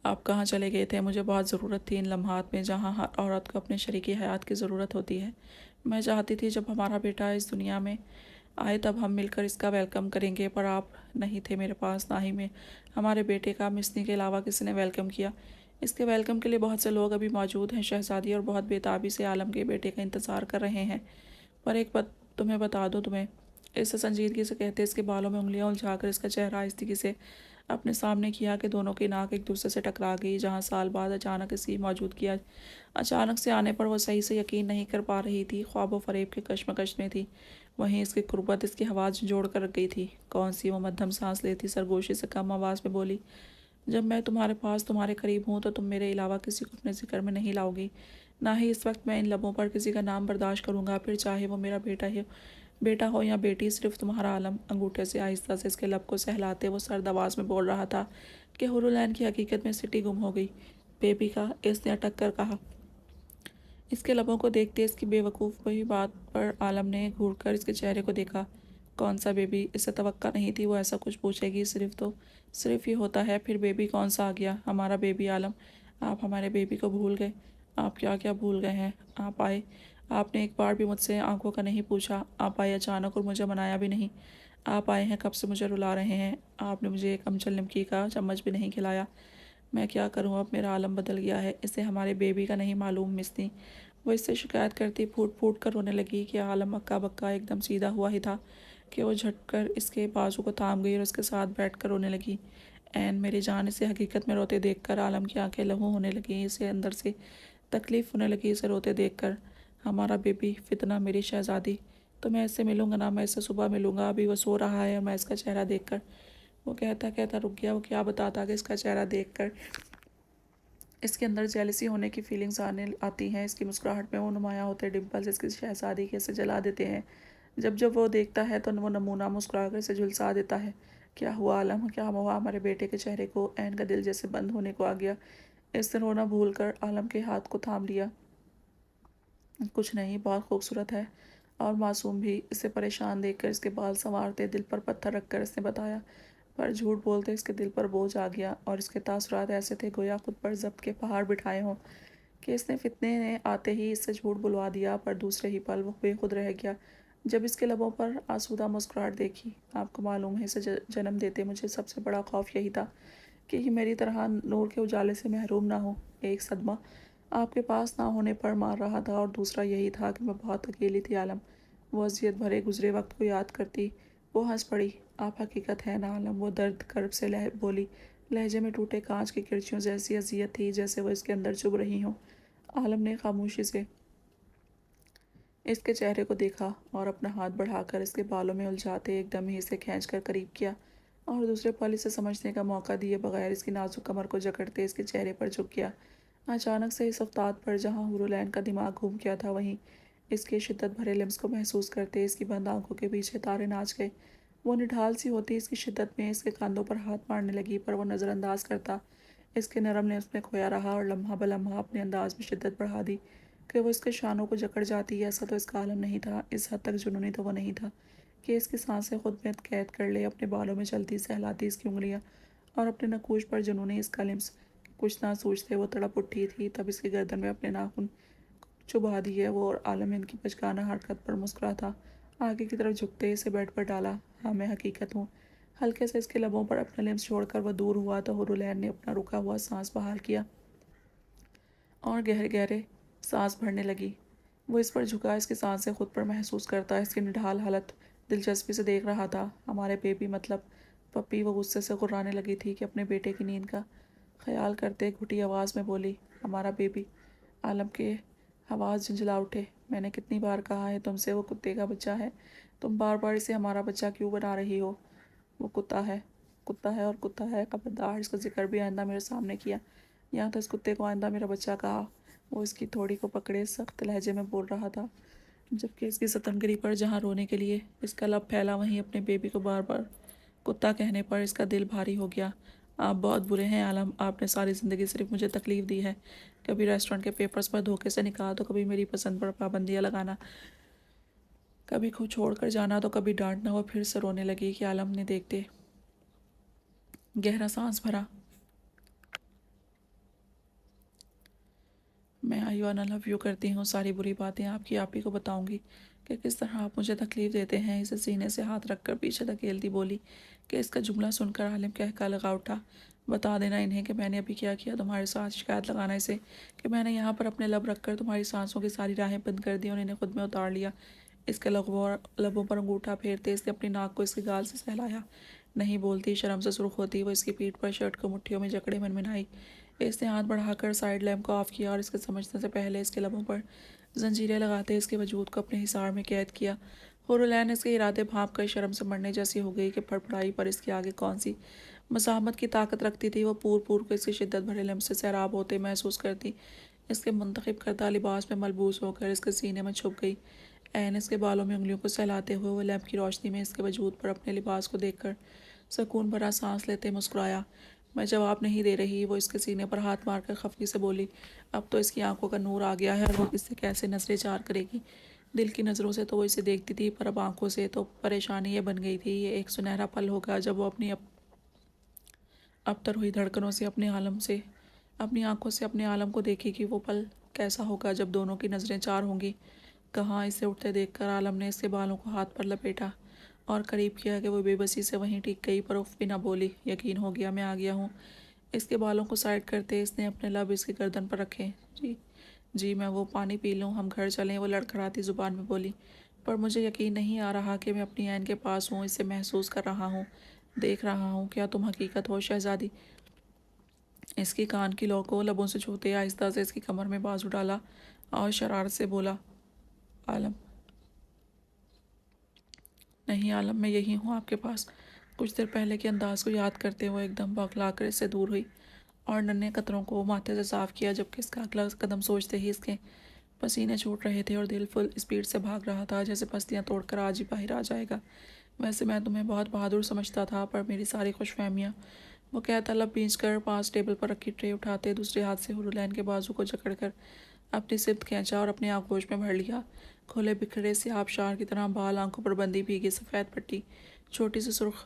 [SPEAKER 1] آپ کہاں چلے گئے تھے؟ مجھے بہت ضرورت تھی ان لمحات میں جہاں ہر عورت کو اپنے شریک حیات کی ضرورت ہوتی ہے۔ میں چاہتی تھی جب ہمارا بیٹا اس دنیا میں آئے تب ہم مل کر اس کا ویلکم کریں گے، پر آپ نہیں تھے میرے پاس، نہ ہی میں ہمارے بیٹے کا مسنی کے علاوہ کسی نے ویلکم کیا۔ اس کے ویلکم کے لیے بہت سے لوگ ابھی موجود ہیں شہزادی، اور بہت بے تابی سے عالم کے بیٹے کا انتظار کر رہے ہیں۔ پر ایک بات تمہیں بتا دوں، تمہیں اس سے سنجیدگی سے کہتے اس کے بالوں میں انگلیاں الجھا کر اس کا چہرہ آہستگی سے اپنے سامنے کیا کہ دونوں کی ناک ایک دوسرے سے ٹکرا گئی۔ جہاں سال بعد اچانک اس کی موجودگی اچانک سے آنے پر وہ صحیح سے یقین نہیں کر پا رہی تھی، خواب و فریب کے کشمکش میں تھی، وہیں اس کی قربت اس کی آواز جھنجھوڑ کر رکھ گئی تھی۔ کون سی؟ وہ مدھم سانس لیتی سرگوشی سے کم آواز میں بولی، جب میں تمہارے پاس تمہارے قریب ہوں تو تم میرے علاوہ کسی کو اپنے ذکر میں نہیں لاؤ گی، نہ ہی اس وقت میں ان لبوں پر کسی کا نام برداشت کروں گا، پھر چاہے وہ میرا بیٹا ہو یا بیٹی، صرف تمہارا عالم۔ انگوٹھے سے آہستہ سے اس کے لب کو سہلاتے وہ سرد آواز میں بول رہا تھا کہ حور العین کی حقیقت میں سٹی گم ہو گئی۔ بیبی کا، اس نے اٹک کر کہا۔ اس کے لبوں کو دیکھتے اس کی بے وقوفی بات پر عالم نے گھور کر اس کے چہرے کو دیکھا۔ کون سا بیبی؟ اسے توقع نہیں تھی وہ ایسا کچھ پوچھے گی۔ صرف ہی ہوتا ہے، پھر بیبی کون سا آ گیا؟ ہمارا بیبی عالم۔ آپ ہمارے بیبی کو بھول گئے؟ آپ کیا کیا بھول گئے ہیں؟ آپ آئے، آپ نے ایک بار بھی مجھ سے آنکھوں کا نہیں پوچھا، آپ آئے اچانک اور مجھے منایا بھی نہیں۔ آپ آئے ہیں کب سے مجھے رلا رہے ہیں، آپ نے مجھے ایک امچل نمکی کا چمچ بھی نہیں کھلایا۔ میں کیا کروں اب، میرا عالم بدل گیا ہے، اسے ہمارے بیبی کا نہیں معلوم مسنی۔ وہ اس سے شکایت کرتی پھوٹ پھوٹ کر رونے لگی کہ عالم اکا بکا ایک دم سیدھا ہوا ہی تھا کہ وہ جھٹ کر اس کے بازو کو تھام گئی اور اس کے ساتھ بیٹھ کر رونے لگی۔ عین میری جان، اسے حقیقت میں روتے دیکھ کر عالم کی آنکھیں لہو ہونے لگیں، اسے اندر سے تکلیف ہونے لگی اسے روتے دیکھ کر۔ ہمارا بیبی فتنہ، میری شہزادی، تو میں اس سے ملوں گا، نہ میں اس سے صبح ملوں گا، ابھی وہ سو رہا ہے اور میں اس کا چہرہ دیکھ کر۔ وہ کہتا رک گیا۔ وہ کیا بتاتا کہ اس کا چہرہ دیکھ کر اس کے اندر جیلسی ہونے کی فیلنگز آتی ہیں، اس کی مسکراہٹ میں وہ نمایاں ہوتے ڈمپلز اس کی شہزادی کے اسے جلا دیتے ہیں۔ جب وہ دیکھتا ہے تو وہ نمونہ مسکرا کر اسے جھلسا دیتا ہے۔ کیا ہوا عالم، کیا ہوا؟ ہمارے بیٹے کے چہرے کو عین کا دل جیسے بند ہونے کو آ گیا۔ اس نے رونا بھول کر عالم کے ہاتھ کو تھام لیا۔ کچھ نہیں، بہت خوبصورت ہے اور معصوم بھی۔ اسے پریشان دیکھ کر اس کے بال سنوارتے دل پر پتھر رکھ کر اس نے بتایا، پر جھوٹ بولتے اس کے دل پر بوجھ آ گیا اور اس کے تاثرات ایسے تھے گویا خود پر ضبط کے پہاڑ بٹھائے ہوں کہ اس نے فتنے نے آتے ہی اس سے جھوٹ بلوا دیا، پر دوسرے ہی پل وہ بے خود رہ گیا جب اس کے لبوں پر آسودہ مسکراہٹ دیکھی۔ آپ کو معلوم ہے اسے جنم دیتے مجھے سب سے بڑا خوف یہی تھا کہ یہ میری طرح نور کے اجالے سے محروم نہ ہو۔ ایک صدمہ آپ کے پاس نہ ہونے پر مار رہا تھا اور دوسرا یہی تھا کہ میں بہت اکیلی تھی عالم۔ وہ اذیت بھرے گزرے وقت کو یاد کرتی وہ ہنس پڑی۔ آپ حقیقت ہے نا عالم، وہ درد کرب سے بولی، لہجے میں ٹوٹے کانچ کی کرچیوں جیسی اذیت تھی جیسے وہ اس کے اندر چبھ رہی ہوں۔ عالم نے خاموشی سے اس کے چہرے کو دیکھا اور اپنا ہاتھ بڑھا کر اس کے بالوں میں الجھاتے ایک دم ہی اسے کھینچ کر قریب کیا اور دوسرے پل اسے سمجھنے کا موقع دیے بغیر اس کی نازک کمر کو جکڑتے اس کے چہرے پر جھک گیا۔ اچانک سے اس افتاد پر جہاں حورالعین کا دماغ گھوم گیا تھا وہیں اس کے شدت بھرے لمس کو محسوس کرتے اس کی بند آنکھوں کے پیچھے تارے ناچ گئے۔ وہ نڈھال سی ہوتی اس کی شدت میں اس کے کاندھوں پر ہاتھ مارنے لگی، پر وہ نظر انداز کرتا اس کے نرم لمس میں کھویا رہا اور لمحہ بلمحہ اپنے انداز میں شدت بڑھا دی کہ وہ اس کے شانوں کو جکڑ جاتی۔ ایسا تو اس کا عالم نہیں تھا، اس حد تک جنونی تو وہ نہیں تھا کہ اس کی سانسیں خود میں قید کر لے، اپنے بالوں میں چلتی سہلاتی اس کی انگلیاں اور اپنے نقوش پر جنونی اس کا لمس۔ کچھ نہ سوچتے وہ تڑپ اٹھی تھی تب اس کی گردن میں اپنے ناخن چبھا دیے وہ اور عالم ان کی بچگانہ حرکت پر مسکرا تھا۔ آگے کی طرف جھکتے اسے بیڈ پر ڈالا۔ ہاں میں حقیقت ہوں۔ ہلکے سے اس کے لبوں پر اپنا لمس چھوڑ کر وہ دور ہوا تو حورالعین نے اپنا رکا ہوا سانس بحال کیا اور گہرے گہرے سانس بھرنے لگی۔ وہ اس پر جھکا، اس کی سانسیں خود پر محسوس کرتا اس کی نڈھال حالت دلچسپی سے دیکھ رہا تھا۔ ہمارے بیبی مطلب پپی، وہ غصے سے غرانے لگی تھی کہ اپنے بیٹے کی نیند کا خیال کرتے گھٹی آواز میں بولی، ہمارا بیبی۔ عالم کے حواس جھنجھلا اٹھے۔ میں نے کتنی بار کہا ہے تم سے وہ کتے کا بچہ ہے، تم بار بار اسے ہمارا بچہ کیوں بنا رہی ہو؟ وہ کتا ہے اور کتا ہے، خبردار اس کا ذکر بھی آئندہ میرے سامنے کیا۔ یہاں تو اس کتے کو آئندہ میرا بچہ کہا۔ وہ اس کی تھوڑی کو پکڑے سخت لہجے میں بول رہا تھا جبکہ اس کی ستمگری پر جہاں رونے کے لیے اس کا لب پھیلا وہیں اپنے بیبی کو بار بار کتا کہنے پر اس کا دل بھاری ہو گیا۔ آپ بہت برے ہیں عالم، آپ نے ساری زندگی صرف مجھے تکلیف دی ہے، کبھی ریسٹورنٹ کے پیپرز پر دھوکے سے نکاح تو کبھی میری پسند پر پابندیاں لگانا، کبھی خود چھوڑ کر جانا تو کبھی ڈانٹنا۔ وہ پھر سے رونے لگی کہ عالم نے دیکھتے گہرا سانس بھرا۔ میں آئی وانا لو یو کرتی ہوں، ساری بری باتیں آپ ہی کو بتاؤں گی کہ کس طرح آپ مجھے تکلیف دیتے ہیں۔ اسے سینے سے ہاتھ رکھ کر پیچھے دھکیلتی بولی کہ اس کا جملہ سن کر عالم کہہ لگا اٹھا، بتا دینا انہیں کہ میں نے ابھی کیا کیا تمہارے ساتھ، شکایت لگانا اسے کہ میں نے یہاں پر اپنے لب رکھ کر تمہاری سانسوں کی ساری راہیں بند کر دی اور انہیں خود میں اتار لیا۔ اس کے لبوں پر انگوٹھا پھیرتے اس نے اپنی ناک کو اس کے گال سے سہلایا۔ نہیں بولتی، شرم سے سرخ ہوتی وہ اس کی پیٹھ پر شرٹ کو مٹھیوں میں جکڑے منمنائی۔ اس نے ہاتھ بڑھا کر سائیڈ لیمپ کو آف کیا اور اس کے سمجھنے سے پہلے اس کے لبوں پر زنجیریں لگاتے اس کے وجود کو اپنے حصار میں قید کیا۔ حورالعین اس کے ارادے بھانپ کر شرم سے مرنے جیسی ہو گئی کہ پھڑپڑائی پر اس کے آگے کون سی مزاحمت کی طاقت رکھتی تھی۔ وہ پور کو اس کی شدت بھرے لمس سے سیراب ہوتے محسوس کرتی اس کے منتخب کردہ لباس میں ملبوس ہو کر اس کے سینے میں چھپ گئی۔ عین اس کے بالوں میں انگلیوں کو سہلاتے ہوئے وہ لیمپ کی روشنی میں اس کے وجود پر اپنے لباس کو دیکھ کر سکون بھرا سانس لیتے مسکرایا۔ میں جواب نہیں دے رہی، وہ اس کے سینے پر ہاتھ مار کر خفگی سے بولی۔ اب تو اس کی آنکھوں کا نور آ گیا ہے اور وہ اس سے کیسے نظریں چار کرے گی۔ دل کی نظروں سے تو وہ اسے دیکھتی تھی، پر اب آنکھوں سے تو پریشانی یہ بن گئی تھی۔ یہ ایک سنہرا پل ہوگا جب وہ اپنی ابتر ہوئی دھڑکنوں سے اپنی آنکھوں سے اپنے عالم کو دیکھے گی۔ وہ پل کیسا ہوگا جب دونوں کی نظریں چار ہوں گی؟ کہاں؟ اسے اٹھتے دیکھ کر عالم نے اس کے بالوں کو ہاتھ پر لپیٹا اور قریب کیا کہ وہ بے بسی سے وہیں ٹک گئی، پر اف بھی نہ بولی۔ یقین ہو گیا میں آ گیا ہوں۔ اس کے بالوں کو سائڈ کرتے اس نے اپنے لب اس کی گردن پر رکھے۔ جی میں وہ پانی پی لوں، ہم گھر چلیں، وہ لڑکھڑاتی زبان میں بولی۔ پر مجھے یقین نہیں آ رہا کہ میں اپنی عین کے پاس ہوں، اسے محسوس کر رہا ہوں، دیکھ رہا ہوں۔ کیا تم حقیقت ہو شہزادی؟ اس کی کان کی لو کو لبوں سے چھوتے آہستہ سے اس کی کمر میں بازو ڈالا اور شرارت سے بولا، عالم۔ نہیں عالم، میں یہی ہوں آپ کے پاس۔ کچھ دیر پہلے کے انداز کو یاد کرتے وہ ایک دم بغلا کر اس سے دور ہوئی اور ننھے قطروں کو ماتھے سے صاف کیا، جبکہ اس کا اگلا قدم سوچتے ہی اس کے پسینے چھوٹ رہے تھے اور دل فل اسپیڈ سے بھاگ رہا تھا جیسے پستیاں توڑ کر آج ہی باہر آ جائے گا۔ ویسے میں تمہیں بہت بہادر سمجھتا تھا، پر میری ساری خوش فہمیاں، وہ کہتا لب بھینچ کر پاس ٹیبل پر رکھی ٹرے اٹھاتے دوسرے ہاتھ سے حورالعین کے بازو کو جکڑ کر اپنی سمت کھینچا اور اپنے آغوش میں بھر لیا۔ کھلے بکھرے سے آبشار کی طرح بال، آنکھوں پر بندھی بھیگی سفید پٹی، چھوٹی سی سرخ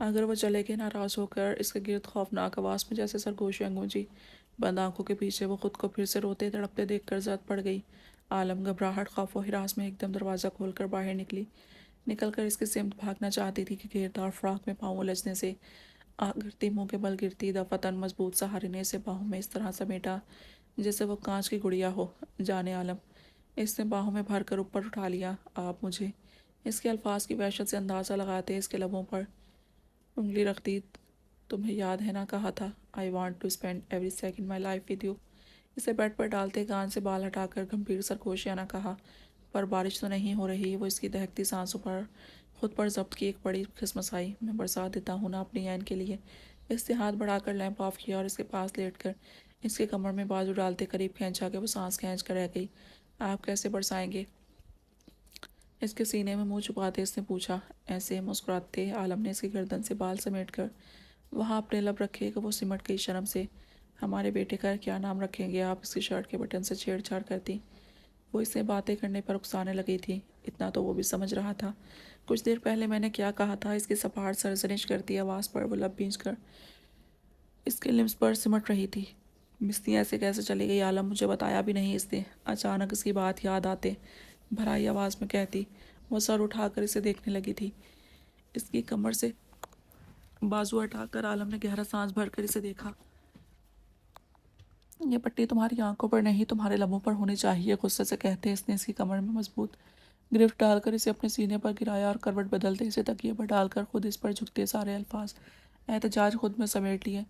[SPEAKER 1] اگر وہ چلے گئے ناراض ہو کر اس کے گرد خوفناک آواز میں جیسے سرگوشیاں گونجی۔ بند آنکھوں کے پیچھے وہ خود کو پھر سے روتے تڑپتے دیکھ کر زد پڑ گئی۔ عالم گھبراہٹ خوف و ہراس میں ایک دم دروازہ کھول کر باہر نکل کر اس کی سمت بھاگنا چاہتی تھی کہ گھیردار فراق میں پاؤں الجھنے سے گرتی منہ کے بل گرتی دفتن مضبوط سہارے نے اسے باہوں میں اس طرح سمیٹا جیسے وہ کانچ کی گڑیا ہو۔ جانے عالم، اس نے باہوں میں بھر کر اوپر اٹھا لیا۔ آپ مجھے، اس کے الفاظ کی وحشت سے اندازہ لگاتے اس کے لبوں پر انگلی رکھ دی۔ تمہیں یاد ہے نہ کہا تھا I want to spend every second my life with you۔ اسے بیڈ پر ڈالتے کان سے بال ہٹا کر گمبھیر سرگوشیاں نہ کہا۔ پر بارش تو نہیں ہو رہی۔ وہ اس کی دہکتی سانسوں پر خود پر ضبط کی ایک بڑی قسمت آئی۔ میں برسا دیتا ہوں نا اپنی عین کے لیے۔ اس نے ہاتھ بڑھا کر لیمپ آف کیا اور اس کے پاس لیٹ کر اس کے کمر میں بازو ڈالتے قریب کھینچا کہ وہ سانس کھینچ کر رہ گئی۔ آپ کیسے برسائیں گے؟ اس کے سینے میں منہ چھپاتے اس نے پوچھا۔ ایسے مسکراتے عالم نے اس کی گردن سے بال سمیٹ کر وہاں اپنے لب رکھے کہ وہ سمٹ گئی شرم سے۔ ہمارے بیٹے کا کیا نام رکھیں گے آپ؟ اس کی شرٹ کے بٹن سے چھیڑ چھاڑ کرتی وہ اس سے باتیں کرنے پر اکسانے لگی تھی۔ اتنا تو وہ بھی سمجھ رہا تھا۔ کچھ دیر پہلے میں نے کیا کہا تھا؟ اس کی سپاٹ سرزنش کرتی آواز پر وہ لب بھینچ کر اس کے لمس پر سمٹ رہی تھی۔ مستی ایسے کیسے چلی گئی عالم؟ مجھے بتایا بھی نہیں اس نے۔ اچانک اس کی بات یاد آتے بھرائی آواز میں کہتی وہ سر اٹھا کر اسے دیکھنے لگی تھی۔ اس کی کمر سے بازو ہٹا کر عالم نے گہرا سانس بھر کر اسے دیکھا۔ یہ پٹی تمہاری آنکھوں پر نہیں تمہارے لبوں پر ہونی چاہیے، غصے سے کہتے اس نے اس کی کمر میں مضبوط گرفت ڈال کر اسے اپنے سینے پر گرایا اور کروٹ بدلتے اسے تکیے پر ڈال کر خود اس پر جھکتے سارے الفاظ احتجاج خود میں سمیٹ لیے۔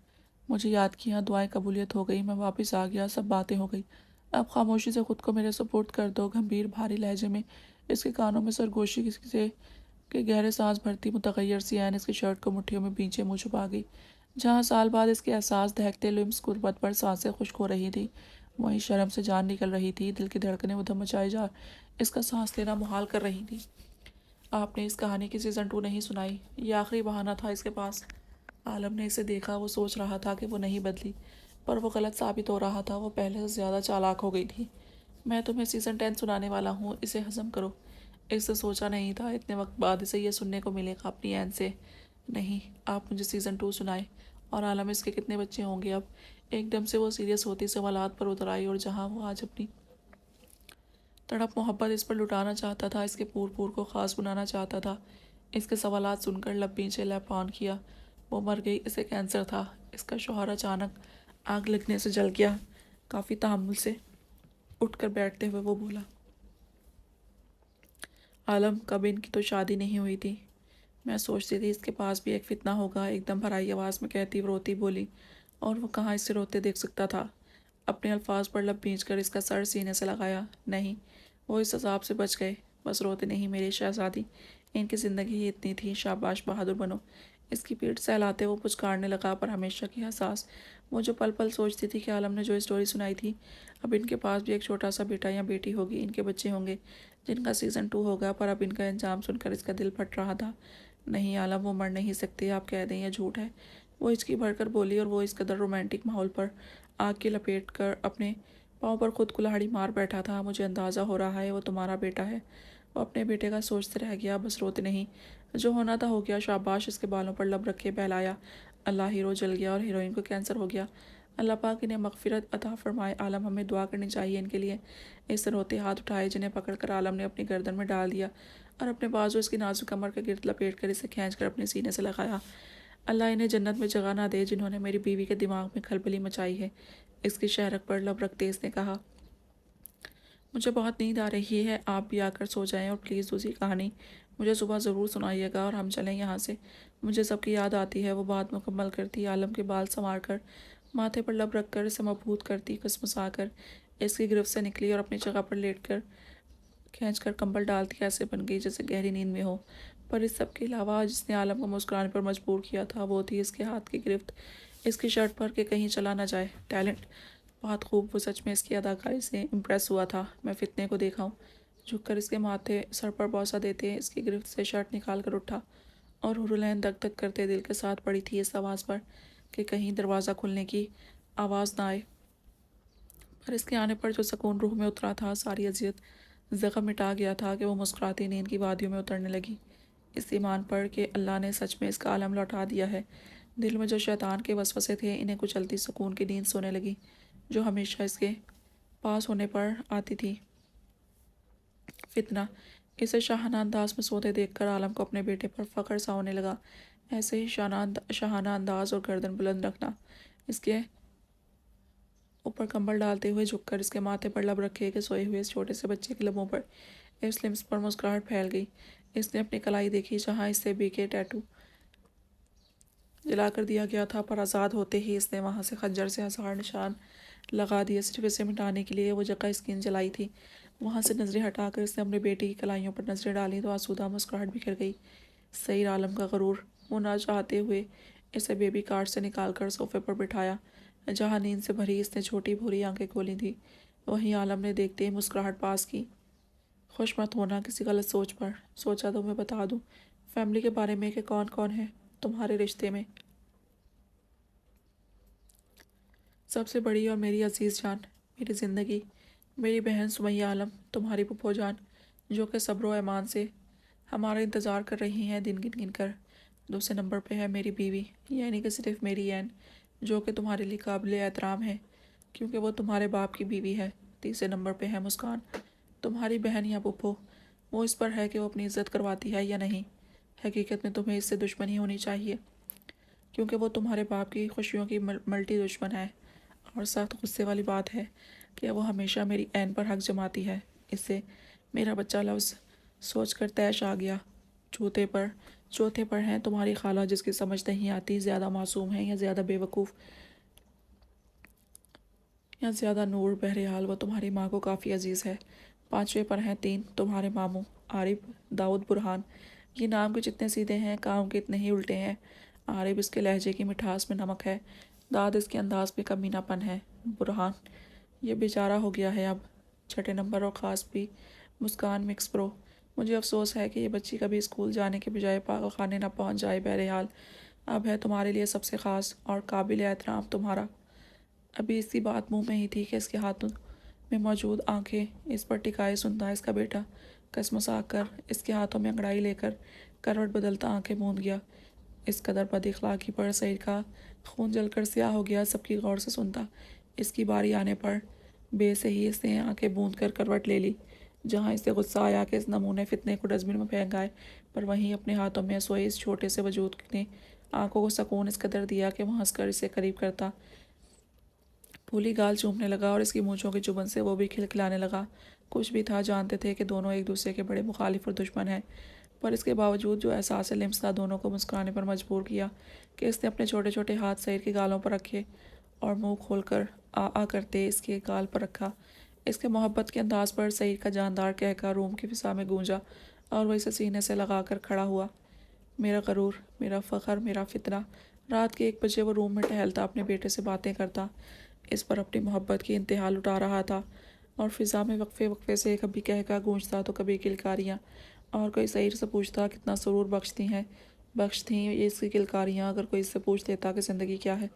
[SPEAKER 1] مجھے یاد کیا، دعائیں قبولیت ہو گئی، میں واپس آ گیا، سب باتیں ہو گئی، اب خاموشی سے خود کو میرے سپرد کر دو۔ گھمبیر بھاری لہجے میں اس کے کانوں میں سرگوشی کسی سے کہ گہرے سانس بھرتی متغیر سی عین اس کی شرٹ کو مٹھیوں میں پیچھے منہ چھپا گئی۔ جہاں سال بعد اس کے احساس دہکتے لمس غربت پر سانسیں خشک ہو رہی تھی، وہیں شرم سے جان نکل رہی تھی، دل کی دھڑکنیں ادھم مچائے جا اس کا سانس لینا محال کر رہی تھی۔ آپ نے اس کہانی کی سیزن 2 نہیں سنائی؟ یہ آخری بہانہ تھا اس کے پاس۔ عالم نے اسے دیکھا۔ وہ سوچ رہا تھا کہ وہ نہیں بدلی، پر وہ غلط ثابت ہو رہا تھا۔ وہ پہلے سے زیادہ چالاک ہو گئی تھی۔ میں تمہیں سیزن 10 سنانے والا ہوں، اسے ہضم کرو۔ اس نے سوچا نہیں تھا اتنے وقت بعد اسے یہ سننے کو ملے گا اپنی عین سے۔ نہیں، آپ مجھے سیزن 2 سنائے۔ اور عالم، اس کے کتنے بچے ہوں گے اب؟ ایک دم سے وہ سیریس ہوتی سوالات پر اتر آئی، اور جہاں وہ آج اپنی تڑپ محبت اس پر لٹانا چاہتا تھا، اس کے پور پور کو خاص بنانا چاہتا تھا، اس کے سوالات سن کر لب پیچھے لیپ آن کیا۔ وہ مر گئی، اسے کینسر تھا۔ اس کا شوہر اچانک آگ لگنے سے جل گیا۔ کافی تحمل سے اٹھ کر بیٹھتے ہوئے وہ بولا، عالم، کب ان کی تو شادی نہیں ہوئی تھی؟ میں سوچتی تھی اس کے پاس بھی ایک فتنہ ہوگا۔ ایک دم بھرائی آواز میں کہتی روتی بولی، اور وہ کہاں اس سے روتے دیکھ سکتا تھا؟ اپنے الفاظ پر لب بھینچ کر اس کا سر سینے سے لگایا۔ نہیں، وہ اس عذاب سے بچ گئے۔ بس روتے نہیں میری شہزادی، ان کی زندگی ہی اتنی تھی، شاباش، بہادر بنو۔ اس کی پیٹھ سہلاتے وہ پچکارنے لگا، پر ہمیشہ کی احساس، وہ جو پل پل سوچتی تھی کہ عالم نے جو اسٹوری سنائی تھی، اب ان کے پاس بھی ایک چھوٹا سا بیٹا یا بیٹی ہوگی، ان کے بچے ہوں گے جن کا سیزن 2 ہوگا، پر اب ان کا انجام سن کر اس کا دل پھٹ رہا تھا۔ نہیں عالم، وہ مر نہیں سکتے، آپ کہہ دیں یہ جھوٹ ہے۔ وہ ہچکی بھر کر بولی، اور وہ اس قدر رومانٹک ماحول پر آگ کی لپیٹ کر اپنے پاؤں پر خود کلاہڑی مار بیٹھا تھا۔ مجھے اندازہ ہو رہا ہے وہ تمہارا بیٹا ہے۔ وہ اپنے بیٹے کا سوچتے رہ گیا۔ بس روتے نہیں، جو ہونا تھا ہو گیا، شاباش۔ اس کے بالوں پر لب رکھے بہلایا۔ اللہ، ہیرو جل گیا اور ہیروئن کو کینسر ہو گیا۔ اللہ پاک انہیں مغفرت عطا فرمائے۔ عالم، ہمیں دعا کرنی چاہیے ان کے لیے۔ اس سے روتے ہاتھ اٹھائے جنہیں پکڑ کر عالم نے اپنی گردن میں ڈال دیا اور اپنے بازو اس کی نازک کمر کے گرد لپیٹ کر اسے کھینچ کر اپنے سینے سے لگایا۔ اللہ انہیں جنت میں جگہ نہ دے جنہوں نے میری بیوی کے دماغ میں کھلبلی مچائی ہے۔ اس کی شہرک پر لب رکھتے اس نے کہا، مجھے بہت نیند آ رہی ہے، آپ بھی آ کر سو جائیں، اور پلیز دوسری کہانی مجھے صبح ضرور سنائیے گا، اور ہم چلیں یہاں سے، مجھے سب کی یاد آتی ہے۔ وہ بات مکمل کرتی عالم کے بال سنوار کر ماتھے پر لب رکھ کر اسے مبہوت کرتی کسمسا کر اس کی گرفت سے نکلی اور اپنی جگہ پر لیٹ کر کھینچ کر کمبل ڈالتی ایسے بن گئی جیسے گہری نیند میں ہو۔ پر اس سب کے علاوہ جس نے عالم کو مسکرانے پر مجبور کیا تھا، وہ تھی اس کے ہاتھ کی گرفت اس کی شرٹ پر کہ کہیں چلا نہ جائے۔ ٹیلنٹ بہت خوب، وہ سچ میں اس کی اداکاری سے امپریس ہوا تھا۔ میں فتنے کو دیکھا ہوں۔ جھک کر اس کے ماتھے سر پر بوسہ دیتے اس کی گرفت سے شرٹ نکال کر اٹھا، اور حورالعین دک دک کرتے دل کے ساتھ پڑی تھی اس آواز پر کہ کہیں دروازہ کھلنے کی آواز نہ آئے۔ پر اس کے آنے پر جو سکون روح میں اترا تھا، ساری اذیت زخم مٹا گیا تھا کہ وہ مسکراتی نیند کی وادیوں میں اترنے لگی۔ اس ایمان پر کہ اللہ نے سچ میں اس کا عالم لوٹا دیا ہے۔ دل میں جو شیطان کے وسوسے تھے انہیں کچلتی سکون کی نیند سونے لگی جو ہمیشہ اس کے پاس ہونے پر آتی تھی۔ فتنہ اسے شاہانہ انداز میں سوتے دیکھ کر عالم کو اپنے بیٹے پر فخر سا ہونے لگا۔ ایسے ہی شاہانہ انداز اور گردن بلند رکھنا، اس کے اوپر کمبل ڈالتے ہوئے جھک کر اس کے ماتھے پر لب رکھے کہ سوئے ہوئے اس چھوٹے سے بچے کے لبوں پر اس لمس پر مسکراہٹ پھیل گئی۔ اس نے اپنی کلائی دیکھی جہاں اس سے بیکے ٹیٹو جلا کر دیا گیا تھا، پر آزاد ہوتے ہی اس نے وہاں سے خنجر سے 1000 نشان لگا دیے صرف اسے مٹانے کے لیے وہ جگہ اسکن جلائی تھی۔ وہاں سے نظریں ہٹا کر اس نے اپنے بیٹے کی کلائیوں پر نظریں ڈالیں تو آسودہ مسکراہٹ بکھر گئی۔ سعید عالم کا غرور منہ چاہتے ہوئے اسے بیبی کارٹ سے نکال کر صوفے پر بٹھایا جہاں نیند سے بھری اس نے چھوٹی بھوری آنکھیں کھولی تھیں۔ وہیں عالم نے دیکھتے ہی مسکراہٹ پاس کی۔ خوش مت ہونا کسی غلط سوچ پر، سوچا تو میں بتا دوں فیملی کے بارے میں کہ کون کون ہے تمہارے رشتے میں سب سے بڑی اور میری عزیز جان، میری زندگی، میری بہن سمیہ عالم، تمہاری پھپھو جان جو کہ صبر و ایمان سے ہمارا انتظار کر رہی ہیں دن گن گن کر۔ دوسرے نمبر پہ ہے میری بیوی، یعنی کہ صرف میری عین جو کہ تمہارے لیے قابل احترام ہے کیونکہ وہ تمہارے باپ کی بیوی ہے۔ تیسرے نمبر پہ ہے مسکان، تمہاری بہن یا پھپھو، وہ اس پر ہے کہ وہ اپنی عزت کرواتی ہے یا نہیں۔ حقیقت میں تمہیں اس سے دشمنی ہونی چاہیے کیونکہ وہ تمہارے باپ کی خوشیوں کی ملٹی دشمن ہے، اور سخت غصے والی بات ہے کہ وہ ہمیشہ میری عین پر حق جماتی ہے۔ اس سے میرا بچہ لفظ سوچ کر طیش آ گیا۔ چوتھے پر ہیں تمہاری خالہ جس کی سمجھ نہیں آتی زیادہ معصوم ہے یا زیادہ بے وقوف یا زیادہ نور، بہرحال وہ تمہاری ماں کو کافی عزیز ہے۔ پانچویں پر ہیں تین تمہارے ماموں عارف، داؤد، برہان۔ یہ نام کے جتنے سیدھے ہیں کام کے اتنے ہی الٹے ہیں۔ عارف اس کے لہجے کی مٹھاس میں نمک ہے، داد اس کے انداز میں کمینہ پن ہے، برہان یہ بیچارہ ہو گیا ہے اب۔ چھٹے نمبر اور خاص بھی مسکان مکس پرو، مجھے افسوس ہے کہ یہ بچی کبھی اسکول جانے کے بجائے پاگل خانے نہ پہنچ جائے۔ بہرحال اب ہے تمہارے لیے سب سے خاص اور قابل احترام تمہارا۔ ابھی اس کی بات منہ میں ہی تھی کہ اس کے ہاتھوں میں موجود آنکھیں اس پر ٹکائے سنتا اس کا بیٹا کسمسا کر اس کے ہاتھوں میں انگڑائی لے کر کروٹ بدلتا آنکھیں موند گیا۔ اس قدر بد اخلاقی پر سعید کا خون جل کر سیاہ ہو گیا۔ سب کی غور سے سنتا، اس کی باری آنے پر بے سے ہی اس نے آنکھیں بوند کر کروٹ لے لی جہاں اسے غصہ آیا کہ اس نمونے فتنے کو ڈسٹ بن میں پھینک آئے، پر وہیں اپنے ہاتھوں میں سوئے اس چھوٹے سے وجود نے آنکھوں کو سکون اس قدر دیا کہ وہ ہنس کر اسے قریب کرتا پھولی گال چومنے لگا اور اس کی مونچھوں کی چبھن سے وہ بھی کھلکھلانے لگا۔ کچھ بھی تھا جانتے تھے کہ دونوں ایک دوسرے کے بڑے مخالف اور دشمن ہیں، پر اس کے باوجود جو احساس لمس تھا دونوں کو مسکرانے پر مجبور کیا کہ اس نے اپنے چھوٹے چھوٹے ہاتھ سعید کے گالوں پر رکھے اور منہ کھول کر آ کرتے اس کے گال پر رکھا۔ اس کے محبت کے انداز پر سعید کا جاندار قہقہ روم کی فضا میں گونجا اور وہ اسے سینے سے لگا کر کھڑا ہوا۔ میرا غرور، میرا فخر، میرا فتنہ۔ رات کے 1 بجے وہ روم میں ٹہلتا اپنے بیٹے سے باتیں کرتا، اس پر اپنی محبت کی انتہا لٹا رہا تھا، اور فضا میں وقفے وقفے سے کبھی قہقہ گونجتا تو کبھی کلکاریاں، اور کوئی سعید سے پوچھتا کتنا سرور بخش تھیں یہ اس کی کلکاریاں۔ اگر کوئی اس سے پوچھ لیتا کہ زندگی کیا ہے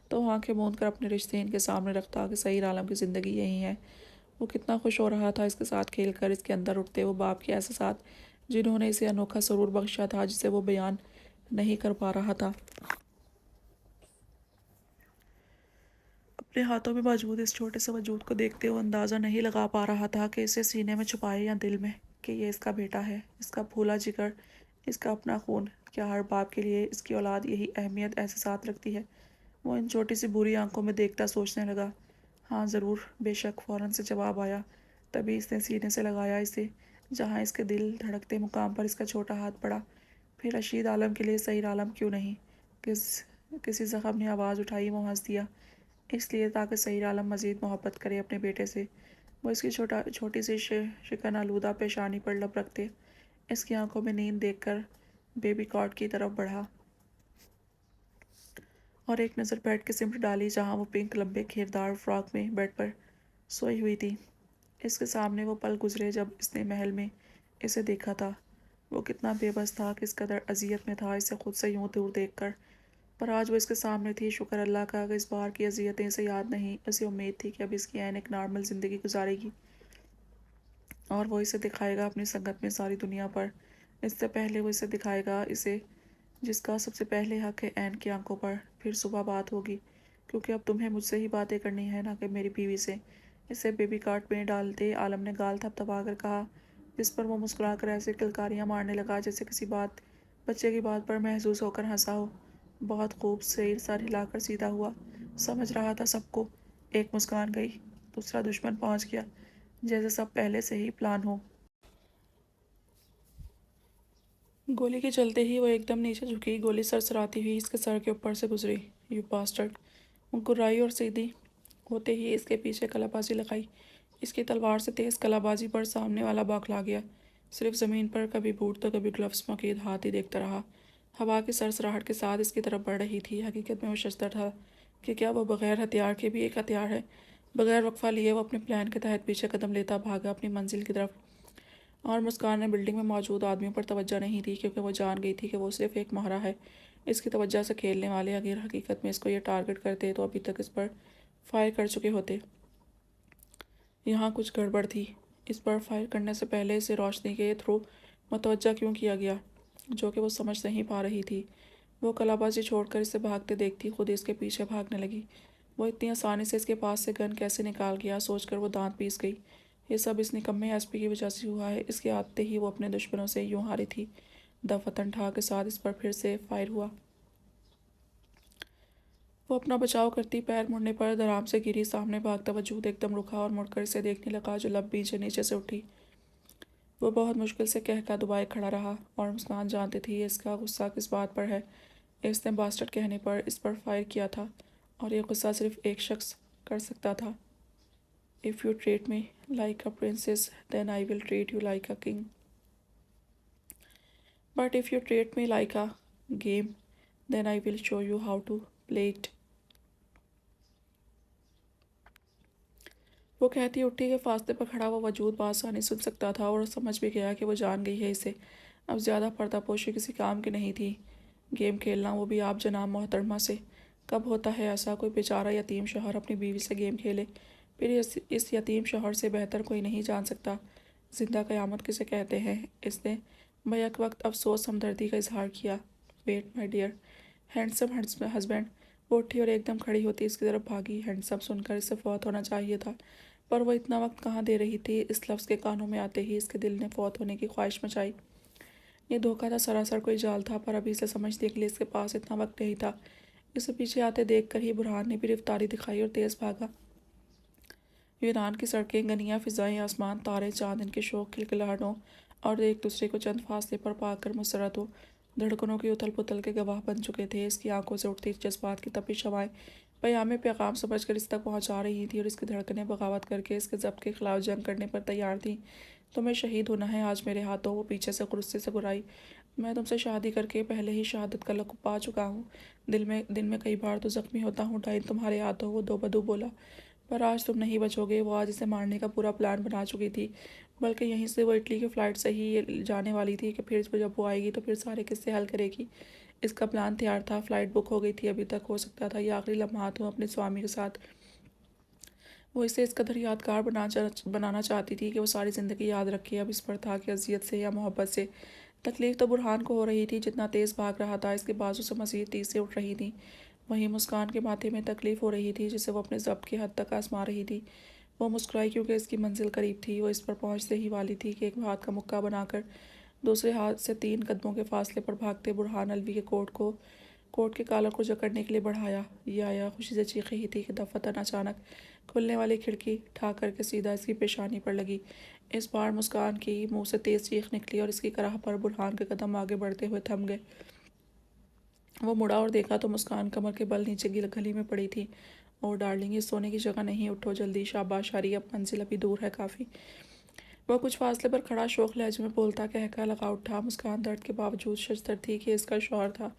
[SPEAKER 1] تو وہ آنکھیں موند کر اپنے رشتے ان کے سامنے رکھتا کہ سعید عالم کی زندگی یہی ہے۔ وہ کتنا خوش ہو رہا تھا اس کے ساتھ کھیل کر، اس کے اندر اٹھتے وہ باپ کے احساسات جنہوں نے اسے انوکھا سرور بخشا تھا جسے وہ بیان نہیں کر پا رہا تھا۔ اپنے ہاتھوں میں موجود اس چھوٹے سے وجود کو دیکھتے وہ اندازہ نہیں لگا پا رہا تھا کہ اسے سینے میں چھپائے یا دل میں، کہ یہ اس کا بیٹا ہے، اس کا پھولا جگر، اس کا اپنا خون۔ کیا ہر باپ کے لیے اس کی اولاد یہی اہمیت احساسات رکھتی ہے؟ وہ ان چھوٹی سی بھوری آنکھوں میں دیکھتا سوچنے لگا۔ ہاں ضرور، بے شک، فوراً سے جواب آیا۔ تبھی اس نے سینے سے لگایا اسے جہاں اس کے دل دھڑکتے مقام پر اس کا چھوٹا ہاتھ پڑا۔ پھر رشید عالم کے لیے سعید عالم کیوں نہیں؟ کسی زخم نے آواز اٹھائی، وہ ہنس دیا۔ اس لیے تاکہ سعید عالم مزید محبت کرے اپنے بیٹے سے۔ وہ اس کی چھوٹی سی شکن آلودہ پیشانی پر لب رکھتے اس کی آنکھوں میں نیند دیکھ کر بیبی کاٹ کی طرف بڑھا اور ایک نظر بیڈ کے سمت ڈالی جہاں وہ پنک لمبے گھیردار فراک میں بیڈ پر سوئی ہوئی تھی۔ اس کے سامنے وہ پل گزرے جب اس نے محل میں اسے دیکھا تھا۔ وہ کتنا بے بس تھا، کس قدر اذیت میں تھا اسے خود سے یوں دور دیکھ کر، پر آج وہ اس کے سامنے تھی۔ شکر اللہ کا کہ اس بار کی اذیتیں اسے یاد نہیں۔ اسے امید تھی کہ اب اس کی عین ایک نارمل زندگی گزارے گی اور وہ اسے دکھائے گا اپنی سنگت میں ساری دنیا پر اس سے پہلے وہ اسے دکھائے گا، اسے جس کا سب سے پہلے حق ہے عین کی آنکھوں پر۔ پھر صبح بات ہوگی، کیونکہ اب تمہیں مجھ سے ہی باتیں کرنی ہے، نہ کہ میری بیوی سے۔ اسے بیبی کارٹ میں ڈالتے عالم نے گال تھپتھپا کر کہا، جس پر وہ مسکرا کر ایسے کلکاریاں مارنے لگا جیسے کسی بچے کی بات پر محظوظ ہو کر ہنسا ہو۔ بہت خوب، سر ہلا کر سیدھا ہوا، سمجھ رہا تھا سب کو۔ ایک مسکان گئی، دوسرا دشمن پہنچ گیا، جیسے سب پہلے سے ہی پلان ہو۔ گولی کے چلتے ہی وہ ایک دم نیچے جھکی، گولی سرسراتی ہوئی اس کے سر کے اوپر سے گزری۔ You bastard! وہ گرائی اور سیدھی ہوتے ہی اس کے پیچھے کلا بازی لگائی۔ اس کی تلوار سے تیز کلا بازی پر سامنے والا بوکھلا گیا، صرف زمین پر کبھی بوٹ تو کبھی گلوز مقید ہاتھ ہی دیکھتا رہا۔ ہوا کی سرسراہٹ کے ساتھ اس کی طرف بڑھ رہی تھی۔ حقیقت میں وہ ششدر تھا کہ کیا وہ بغیر ہتھیار کے بھی ایک ہتھیار ہے۔ بغیر وقفہ لیے وہ اپنے پلان کے تحت پیچھے قدم لیتا بھاگا اپنی منزل کی طرف، اور مسکان نے بلڈنگ میں موجود آدمیوں پر توجہ نہیں دی، کیونکہ وہ جان گئی تھی کہ وہ صرف ایک مہرہ ہے۔ اس کی توجہ سے کھیلنے والے اگر حقیقت میں اس کو یہ ٹارگٹ کرتے تو ابھی تک اس پر فائر کر چکے ہوتے۔ یہاں کچھ گڑبڑ تھی۔ اس پر فائر کرنے سے پہلے اسے روشنی کے تھرو متوجہ کیوں کیا گیا، جو کہ وہ سمجھ نہیں پا رہی تھی۔ وہ کلا بازی چھوڑ کر اسے بھاگتے دیکھتی خود اس کے پیچھے بھاگنے لگی۔ وہ اتنی آسانی سے اس کے پاس سے گن کیسے نکال گیا، سوچ کر وہ دانت پیس گئی۔ یہ سب اس نکمے ایس پی کی وجہ سے ہوا ہے۔ اس کے آتے ہی وہ اپنے دشمنوں سے یوں ہاری تھی۔ دفتن ٹھا کے ساتھ اس پر پھر سے فائر ہوا۔ وہ اپنا بچاؤ کرتی پیر مڑنے پر دھڑام سے گری۔ سامنے بھاگتا وجود ایک دم رکا اور مڑ کر اسے دیکھنے لگا، جو لب بیچے نیچے سے اٹھی۔ وہ بہت مشکل سے کہہ دبائے کھڑا رہا، اور مسکان جانتی تھی اس کا غصہ کس بات پر ہے۔ اس نے باسٹرڈ کہنے پر اس پر فائر کیا تھا، اور یہ غصہ صرف ایک شخص کر سکتا تھا۔ If you treat me like a princess, then I will treat you like a king. But if you treat me like a game, then I will show you how to play it. وہ کہتی اٹھی کہ فاصلے پر کھڑا وہ وجود بآسانی سن سکتا تھا، اور سمجھ بھی گیا کہ وہ جان گئی ہے اسے۔ اب زیادہ پردہ پوشی کسی کام کی نہیں تھی۔ گیم کھیلنا، وہ بھی آپ جناب محترمہ سے۔ کب ہوتا ہے ایسا کوئی بیچارہ یتیم شوہر اپنی بیوی سے گیم کھیلے؟ پھر اس یتیم شوہر سے بہتر کوئی نہیں جان سکتا زندہ قیامت کسے کہتے ہیں۔ اس نے بیک وقت افسوس ہمدردی کا اظہار کیا۔ Wait my dear handsome husband! وہ اٹھی اور ایک دم کھڑی ہوتی اس کی طرف بھاگی۔ ہینڈسم سن کر اسے فوت ہونا چاہیے تھا، پر وہ اتنا وقت کہاں دے رہی تھی۔ اس لفظ کے کانوں میں آتے ہی اس کے دل نے فوت ہونے کی خواہش مچائی۔ یہ دھوکہ تھا، سراسر کوئی جال تھا، پر ابھی اسے سمجھنے کے لیے اس کے پاس اتنا وقت نہیں تھا۔ اسے پیچھے آتے دیکھ کر ہی برہان نے بھی رفتاری دکھائی اور تیز بھاگا۔ یونان کی سڑکیں، گنیاں فضائیں، آسمان، تارے، چاند، ان کے شوق کھلکھلاہٹوں اور ایک دوسرے کو چند فاصلے پر پا کر مسرتوں دھڑکنوں کی اتھل پتھل کے گواہ بن چکے تھے۔ اس کی آنکھوں سے اٹھتی جذبات کی تپش ہوائیں پیغام سمجھ کر اس تک پہنچا رہی تھی، اور اس کی دھڑکنیں بغاوت کر کے اس کے ضبط کے خلاف جنگ کرنے پر تیار تھیں۔ تمہیں شہید ہونا ہے آج میرے ہاتھوں۔ وہ پیچھے سے غصے سے گرائی۔ میں تم سے شادی کر کے پہلے ہی شہادت کا لقب پا چکا ہوں۔ دن میں کئی بار تو زخمی ہوتا ہوں ڈائن تمہارے ہاتھوں، وہ دو بدو بولا۔ پر آج تم نہیں بچو گے۔ وہ آج اسے مارنے کا پورا پلان بنا چکی تھی، بلکہ یہیں سے وہ اٹلی کی فلائٹ سے ہی جانے والی تھی کہ پھر جب وہ آئے گی تو پھر سارے قصے حل کرے گی۔ اس کا پلان تیار تھا، فلائٹ بک ہو گئی تھی ابھی تک۔ ہو سکتا تھا یہ آخری لمحات ہوں اپنے سوامی کے ساتھ۔ وہ اسے اس قدر یادگار بنانا چاہتی تھی کہ وہ ساری زندگی یاد رکھے۔ اب اس پر تھا کہ اذیت سے یا محبت سے۔ تکلیف تو برہان کو ہو رہی تھی، جتنا تیز بھاگ رہا تھا اس کے بازو سے مزید تیزیں اٹھ رہی تھیں۔ وہیں مسکان کے ماتھے میں تکلیف ہو رہی تھی، جسے وہ اپنے ضبط کی حد تک آزما رہی تھی۔ وہ مسکرائی کیونکہ اس کی منزل قریب تھی۔ وہ اس پر پہنچتے ہی والی تھی کہ ایک ہاتھ کا مکہ بنا کر دوسرے ہاتھ سے 3 قدموں کے فاصلے پر بھاگتے برہان الوی کے کوٹ کے کالر کو جکڑنے کے لیے بڑھایا۔ یہ آیا خوشی سے چیخ رہی تھی کہ دفتن اچانک کھلنے والی کھڑکی ٹھا کر کے سیدھا اس کی پیشانی پر لگی۔ اس بار مسکان کی منہ سے تیز چیخ نکلی، اور اس کی کراہ پر برہان کے قدم آگے بڑھتے ہوئے تھم گئے۔ وہ مڑا اور دیکھا تو مسکان کمر کے بل نیچے گلی میں پڑی تھی۔ اوہ ڈارلنگ، یہ سونے کی جگہ نہیں، اٹھو جلدی، شاباش ہری، اب منزل ابھی دور ہے کافی۔ وہ کچھ فاصلے پر کھڑا شوخ لہجے میں بولتا کہہ لگا اٹھا۔ مسکان درد کے باوجود ششدر تھی کہ اس کا شوہر تھا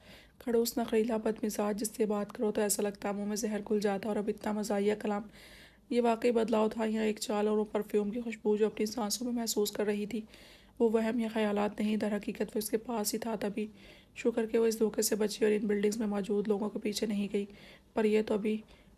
[SPEAKER 1] کھڑوس، نخریلا، بدمزاج، جس سے بات کرو تو ایسا لگتا منہ میں زہر گھل جاتا، اور اب اتنا مزاحیہ کلام۔ یہ واقعی بدلاؤ تھا، یا ایک چال اور وہ پرفیوم کی خوشبو جو اپنی سانسوں میں محسوس کر رہی تھی؟ وہ وہم یا خیالات نہیں، در حقیقت وہ اس کے پاس ہی تھا تبھی۔ شکر کہ وہ اس دھوکے سے بچی اور ان بلڈنگز میں موجود لوگوں کے پیچھے نہیں گئی، پر یہ تو ابھی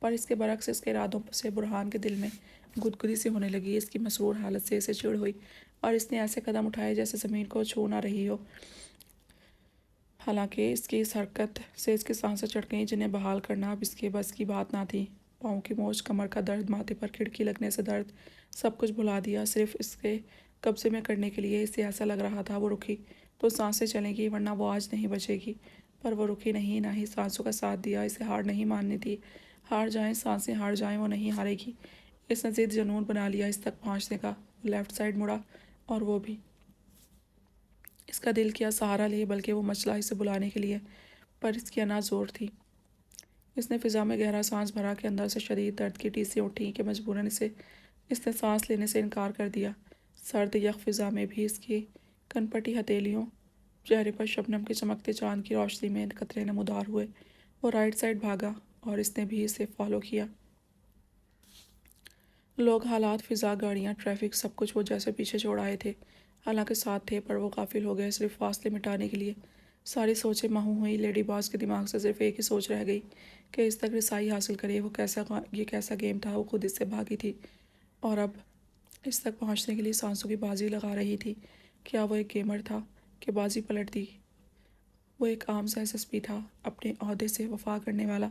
[SPEAKER 1] پر اس کے برعکس اس کے ارادوں سے برہان کے دل میں گدگدی سی ہونے لگی۔ اس کی مسرور حالت سے اسے چڑ ہوئی اور اس نے ایسے قدم اٹھائے جیسے زمین کو چھو نہ رہی ہو، حالانکہ اس کی اس حرکت سے اس کی سانسیں چڑھ گئیں جنہیں بحال کرنا اب اس کے بس کی بات نہ تھی۔ پاؤں کی موچ، کمر کا درد، ماتھے پر کھڑکی لگنے سے درد، سب کچھ بھلا دیا۔ صرف اس کے قبضے میں کرنے کے لیے اسے ایسا لگ رہا تھا وہ رکی تو سانسیں چلیں گی ورنہ وہ آج نہیں بچے گی، پر وہ رکی نہیں، نہ ہی سانسوں کا ساتھ دیا۔ اسے ہار نہیں ماننی تھی، ہار جائیں سانسیں، ہار جائیں، وہ نہیں ہارے گی۔ اس نے ضد جنون بنا لیا اس تک پہنچنے کا۔ وہ لیفٹ سائڈ مڑا اور وہ بھی۔ اس کا دل کیا سہارا لے، بلکہ وہ مچلا اسے بلانے کے لیے، پر اس کی انا زور تھی۔ اس نے فضا میں گہرا سانس بھرا کہ اندر سے شدید درد کی ٹیسیں اٹھیں کہ مجبوراً اس نے سانس لینے سے انکار کر دیا۔ سرد یخ فضا میں بھی اس کی کنپٹی ہتھیلیوں چہرے پر شبنم کے چمکتے چاند کی روشنی میں قطرے نمودار ہوئے۔ وہ رائٹ سائڈ بھاگا اور اس نے بھی اسے فالو کیا۔ لوگ، حالات، فضا، گاڑیاں، ٹریفک، سب کچھ وہ جیسے پیچھے چھوڑ آئے تھے، حالانکہ ساتھ تھے، پر وہ غافل ہو گئے صرف فاصلے مٹانے کے لیے۔ ساری سوچیں محو ہوئیں۔ لیڈی باس کے دماغ سے صرف ایک ہی سوچ رہ گئی کہ اس تک رسائی حاصل کرے۔ یہ کیسا گیم تھا، وہ خود اس سے بھاگی تھی اور اب اس تک پہنچنے کے لیے سانسوں کی بازی لگا رہی تھی۔ کیا وہ ایک گیمر تھا کہ بازی پلٹ دی؟ وہ ایک عام سا SSP تھا، اپنے عہدے سے وفا کرنے والا۔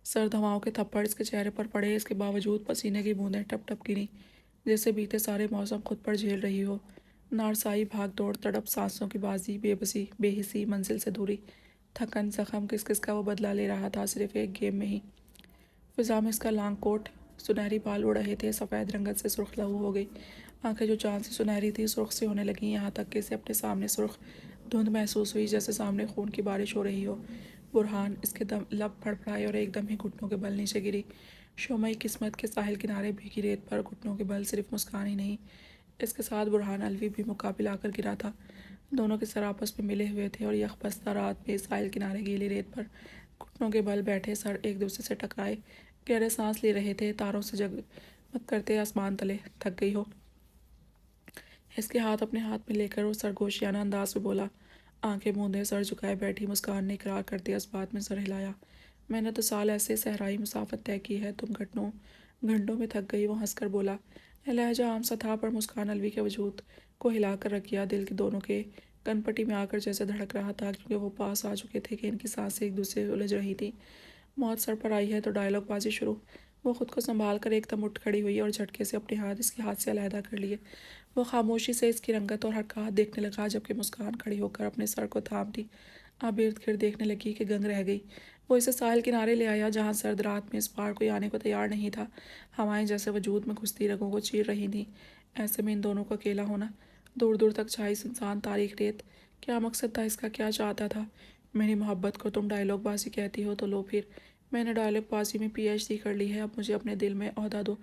[SPEAKER 1] سرد ہواؤں کے تھپڑ اس کے چہرے پر پڑے، اس کے باوجود پسینے کی بوندیں ٹپ ٹپ گریں جیسے بیتے سارے موسم خود پر جھیل رہی ہو۔ نارسائی، بھاگ دوڑ، تڑپ، سانسوں کی بازی، بے بسی، بے حسی، منزل سے دوری، تھکن، زخم، کس کس کا وہ بدلہ لے رہا تھا صرف ایک گیم میں ہی۔ فضا میں اس کا لانگ کوٹ، سنہری بال اڑ رہے تھے، سفید رنگت سے سرخ لہو ہو گئی، آنکھیں جو چاند سے سنہری تھی سرخ سی ہونے لگیں، یہاں تک کہ اسے اپنے سامنے سرخ دھند محسوس ہوئی جیسے سامنے خون کی بارش ہو رہی ہو۔ برہان، اس کے لب پھڑپڑائے اور ایک دم ہی گھٹنوں کے بل نیچے گری۔ شومئی قسمت کے ساحل کنارے بھیگی ریت پر گھٹنوں کے بل، صرف مسکان ہی نہیں، اس کے ساتھ برہان الوی بھی مقابل آ کر گرا تھا۔ دونوں کے سر آپس میں ملے ہوئے تھے اور یخ بستہ رات میں ساحل کنارے گیلی ریت پر گھٹنوں کے بل بیٹھے، سر ایک دوسرے سے ٹکرائے گہرے سانس لے رہے تھے، تاروں سے جگمگ کرتے آسمان تلے۔ تھک گئی ہو؟ اس کے ہاتھ اپنے ہاتھ میں لے کر وہ سرگوشیانہ انداز میں بولا۔ آنکھیں موندے سر جھکائے بیٹھی مسکان نے اقرار کرتے اس بات میں سر ہلایا۔ میں نے تو سال ایسے صحرائی مسافت طے کی ہے، تم گھنٹوں میں تھک گئی؟ وہ ہنس کر بولا۔ لہجہ عام سا تھا پر مسکان الوی کے وجود کو ہلا کر رکھ گیا۔ دل کے دونوں کے کنپٹی میں آ کر جیسے دھڑک رہا تھا کیونکہ وہ پاس آ چکے تھے کہ ان کی سانسیں ایک دوسرے سے الجھ رہی تھیں۔ موت سر پر آئی ہے تو ڈائلاگ بازی شروع۔ وہ خود کو سنبھال کر ایک دم اٹھ کھڑی ہوئی اور جھٹکے سے اپنے ہاتھ اس کے ہاتھ سے علیحدہ کر لیے۔ وہ خاموشی سے اس کی رنگت اور حرکات دیکھنے لگا جبکہ مسکان کھڑی ہو کر اپنے سر کو تھامتی اب ارد گرد دیکھنے لگی کہ گنگ رہ گئی۔ وہ اسے ساحل کنارے لے آیا جہاں سرد رات میں اس پار کوئی آنے کو تیار نہیں تھا۔ ہوائیں جیسے وجود میں گھستی رگوں کو چیر رہی تھیں۔ ایسے میں ان دونوں کو اکیلا ہونا، دور دور تک چھائی سنسان تاریک ریت، کیا مقصد تھا اس کا؟ کیا چاہتا تھا؟ میری محبت کو تم ڈائلاگ بازی کہتی ہو تو لو پھر، میں نے ڈائلاگ بازی میں PhD کر لی ہے، اب مجھے اپنے دل میں عہدہ دو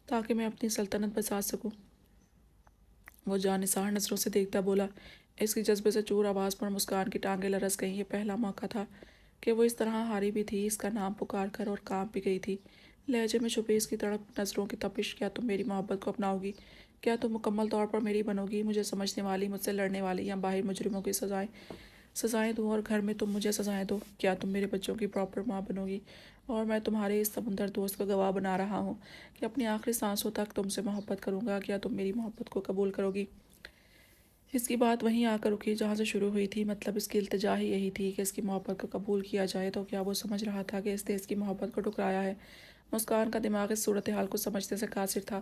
[SPEAKER 1] تاکہ میں اپنی سلطنت بسا سکوں۔ وہ جانثار نظروں سے دیکھتا بولا۔ اس کی جذبے سے چور آواز پر مسکان کی ٹانگیں لرز گئیں۔ یہ پہلا موقع تھا کہ وہ اس طرح ہاری بھی تھی، اس کا نام پکار کر، اور کانپ بھی گئی تھی۔ لہجے میں چھپی اس کی تڑپ، نظروں کی تپش۔ کیا تم میری محبت کو اپناؤ گی؟ کیا تم مکمل طور پر میری بنو گی؟ مجھے سمجھنے والی، مجھ سے لڑنے والی، یا باہر مجرموں کی سزائیں دوں اور گھر میں تم مجھے سزائیں دو؟ کیا تم میرے بچوں کی پراپر ماں بنو گی؟ اور میں تمہارے اس سمندر دوست کو گواہ بنا رہا ہوں کہ اپنی آخری سانسوں تک تم سے محبت کروں گا۔ کیا تم میری محبت کو قبول کرو گی؟ اس کی بات وہیں آ کر رکی جہاں سے شروع ہوئی تھی، مطلب اس کی التجا ہی یہی تھی کہ اس کی محبت کو قبول کیا جائے۔ تو کیا وہ سمجھ رہا تھا کہ اس نے اس کی محبت کو ٹھکرایا ہے؟ مسکان کا دماغ اس صورتحال کو سمجھنے سے قاصر تھا۔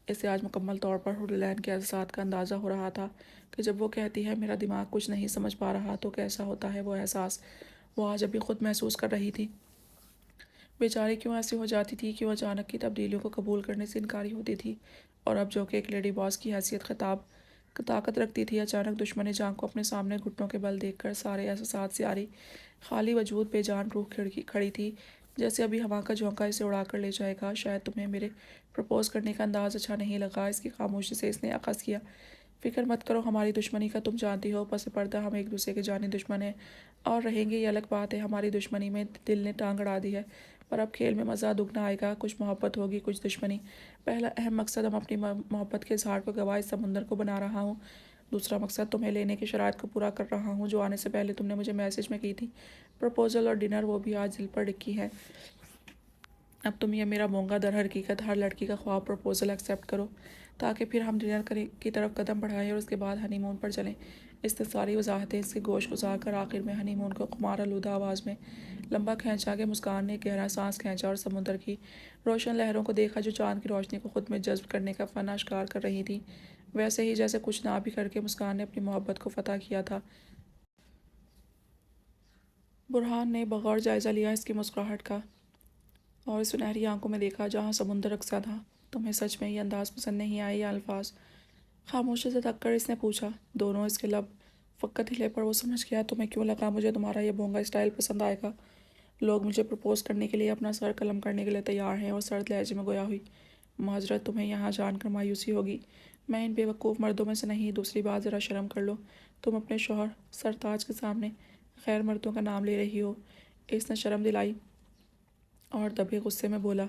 [SPEAKER 1] اسے آج مکمل طور پر ہڈلین کے احساسات کا اندازہ ہو رہا تھا کہ جب وہ کہتی ہے میرا دماغ کچھ نہیں سمجھ پا رہا تو کیسا ہوتا ہے وہ احساس، وہ آج ابھی خود محسوس کر رہی تھی۔ بیچاری کیوں ایسی ہو جاتی تھی، کیوں اچانک کی تبدیلیوں کو قبول کرنے سے انکاری ہوتی تھی، اور اب جو کہ ایک لیڈی باس کی حیثیت خطاب طاقت رکھتی تھی، اچانک دشمن جان کو اپنے سامنے گھٹنوں کے بل دیکھ کر سارے احساسات سے عاری، خالی وجود، بے جان روح کھڑی تھی جیسے ابھی ہوا کا جھونکا اسے اڑا کر لے جائے گا۔ شاید تمہیں میرے پرپوز کرنے کا انداز اچھا نہیں لگا۔ اس کی خاموشی سے اس نے اخذ کیا۔ فکر مت کرو ہماری دشمنی کا، تم جانتی ہو پس پردہ ہم ایک دوسرے کے جانی دشمن ہیں اور رہیں گے، یہ الگ بات ہے۔ ہماری دشمنی میں دل نے ٹانگ اڑا دی ہے، پر اب کھیل میں مزہ دگنا آئے گا، کچھ محبت ہوگی، کچھ دشمنی۔ پہلا اہم مقصد، ہم اپنی محبت کے اظہار کو گواہ اس سمندر کو بنا رہا ہوں، دوسرا مقصد تمہیں لینے کی شرائط کو پورا کر رہا ہوں جو آنے سے پہلے تم نے مجھے میسج میں کی تھی، پرپوزل اور ڈنر، وہ بھی آج دل پر ڈکی ہے۔ اب تم یہ میرا مونگا در حقیقت ہر لڑکی کا خواب پرپوزل ایکسیپٹ کرو تاکہ پھر ہم ڈنر کی طرف قدم بڑھائیں اور اس کے بعد ہنی مون پر چلیں۔ اس نے ساری وضاحتیں اس کے گوش گزار کر آخر میں ہنی مون کو خمار آلودہ آواز میں لمبا کھینچا کہ مسکان نے ایک گہرا سانس کھینچا اور سمندر کی روشن لہروں کو دیکھا جو چاند کی روشنی کو خود میں جذب کرنے کا فن اشکار کر رہی تھی، ویسے ہی جیسے کچھ نہ بھی کر کے مسکان نے اپنی محبت کو فتح کیا تھا۔ برہان نے بغور جائزہ لیا اس کی مسکراہٹ کا اور سنہری آنکھوں میں دیکھا جہاں سمندر رقصا تھا۔ تمہیں سچ میں یہ انداز پسند نہیں آئے یا الفاظ؟ خاموشی سے تک کر اس نے پوچھا۔ دونوں اس کے لب فقط ہلے پر وہ سمجھ گیا تمہیں کیوں لگا مجھے تمہارا یہ بھونگا اسٹائل پسند آئے گا؟ لوگ مجھے پرپوز کرنے کے لیے اپنا سر قلم کرنے کے لیے تیار ہیں، اور سرد لہجے میں گویا ہوئی۔ معذرت، تمہیں یہاں جان کر مایوسی ہوگی، میں ان بے وقوف مردوں میں سے نہیں۔ دوسری بات، ذرا شرم کر لو، تم اپنے شوہر سرتاج کے سامنے غیر مردوں کا نام لے رہی ہو۔ اس نے شرم دلائی اور دبے غصے میں بولا،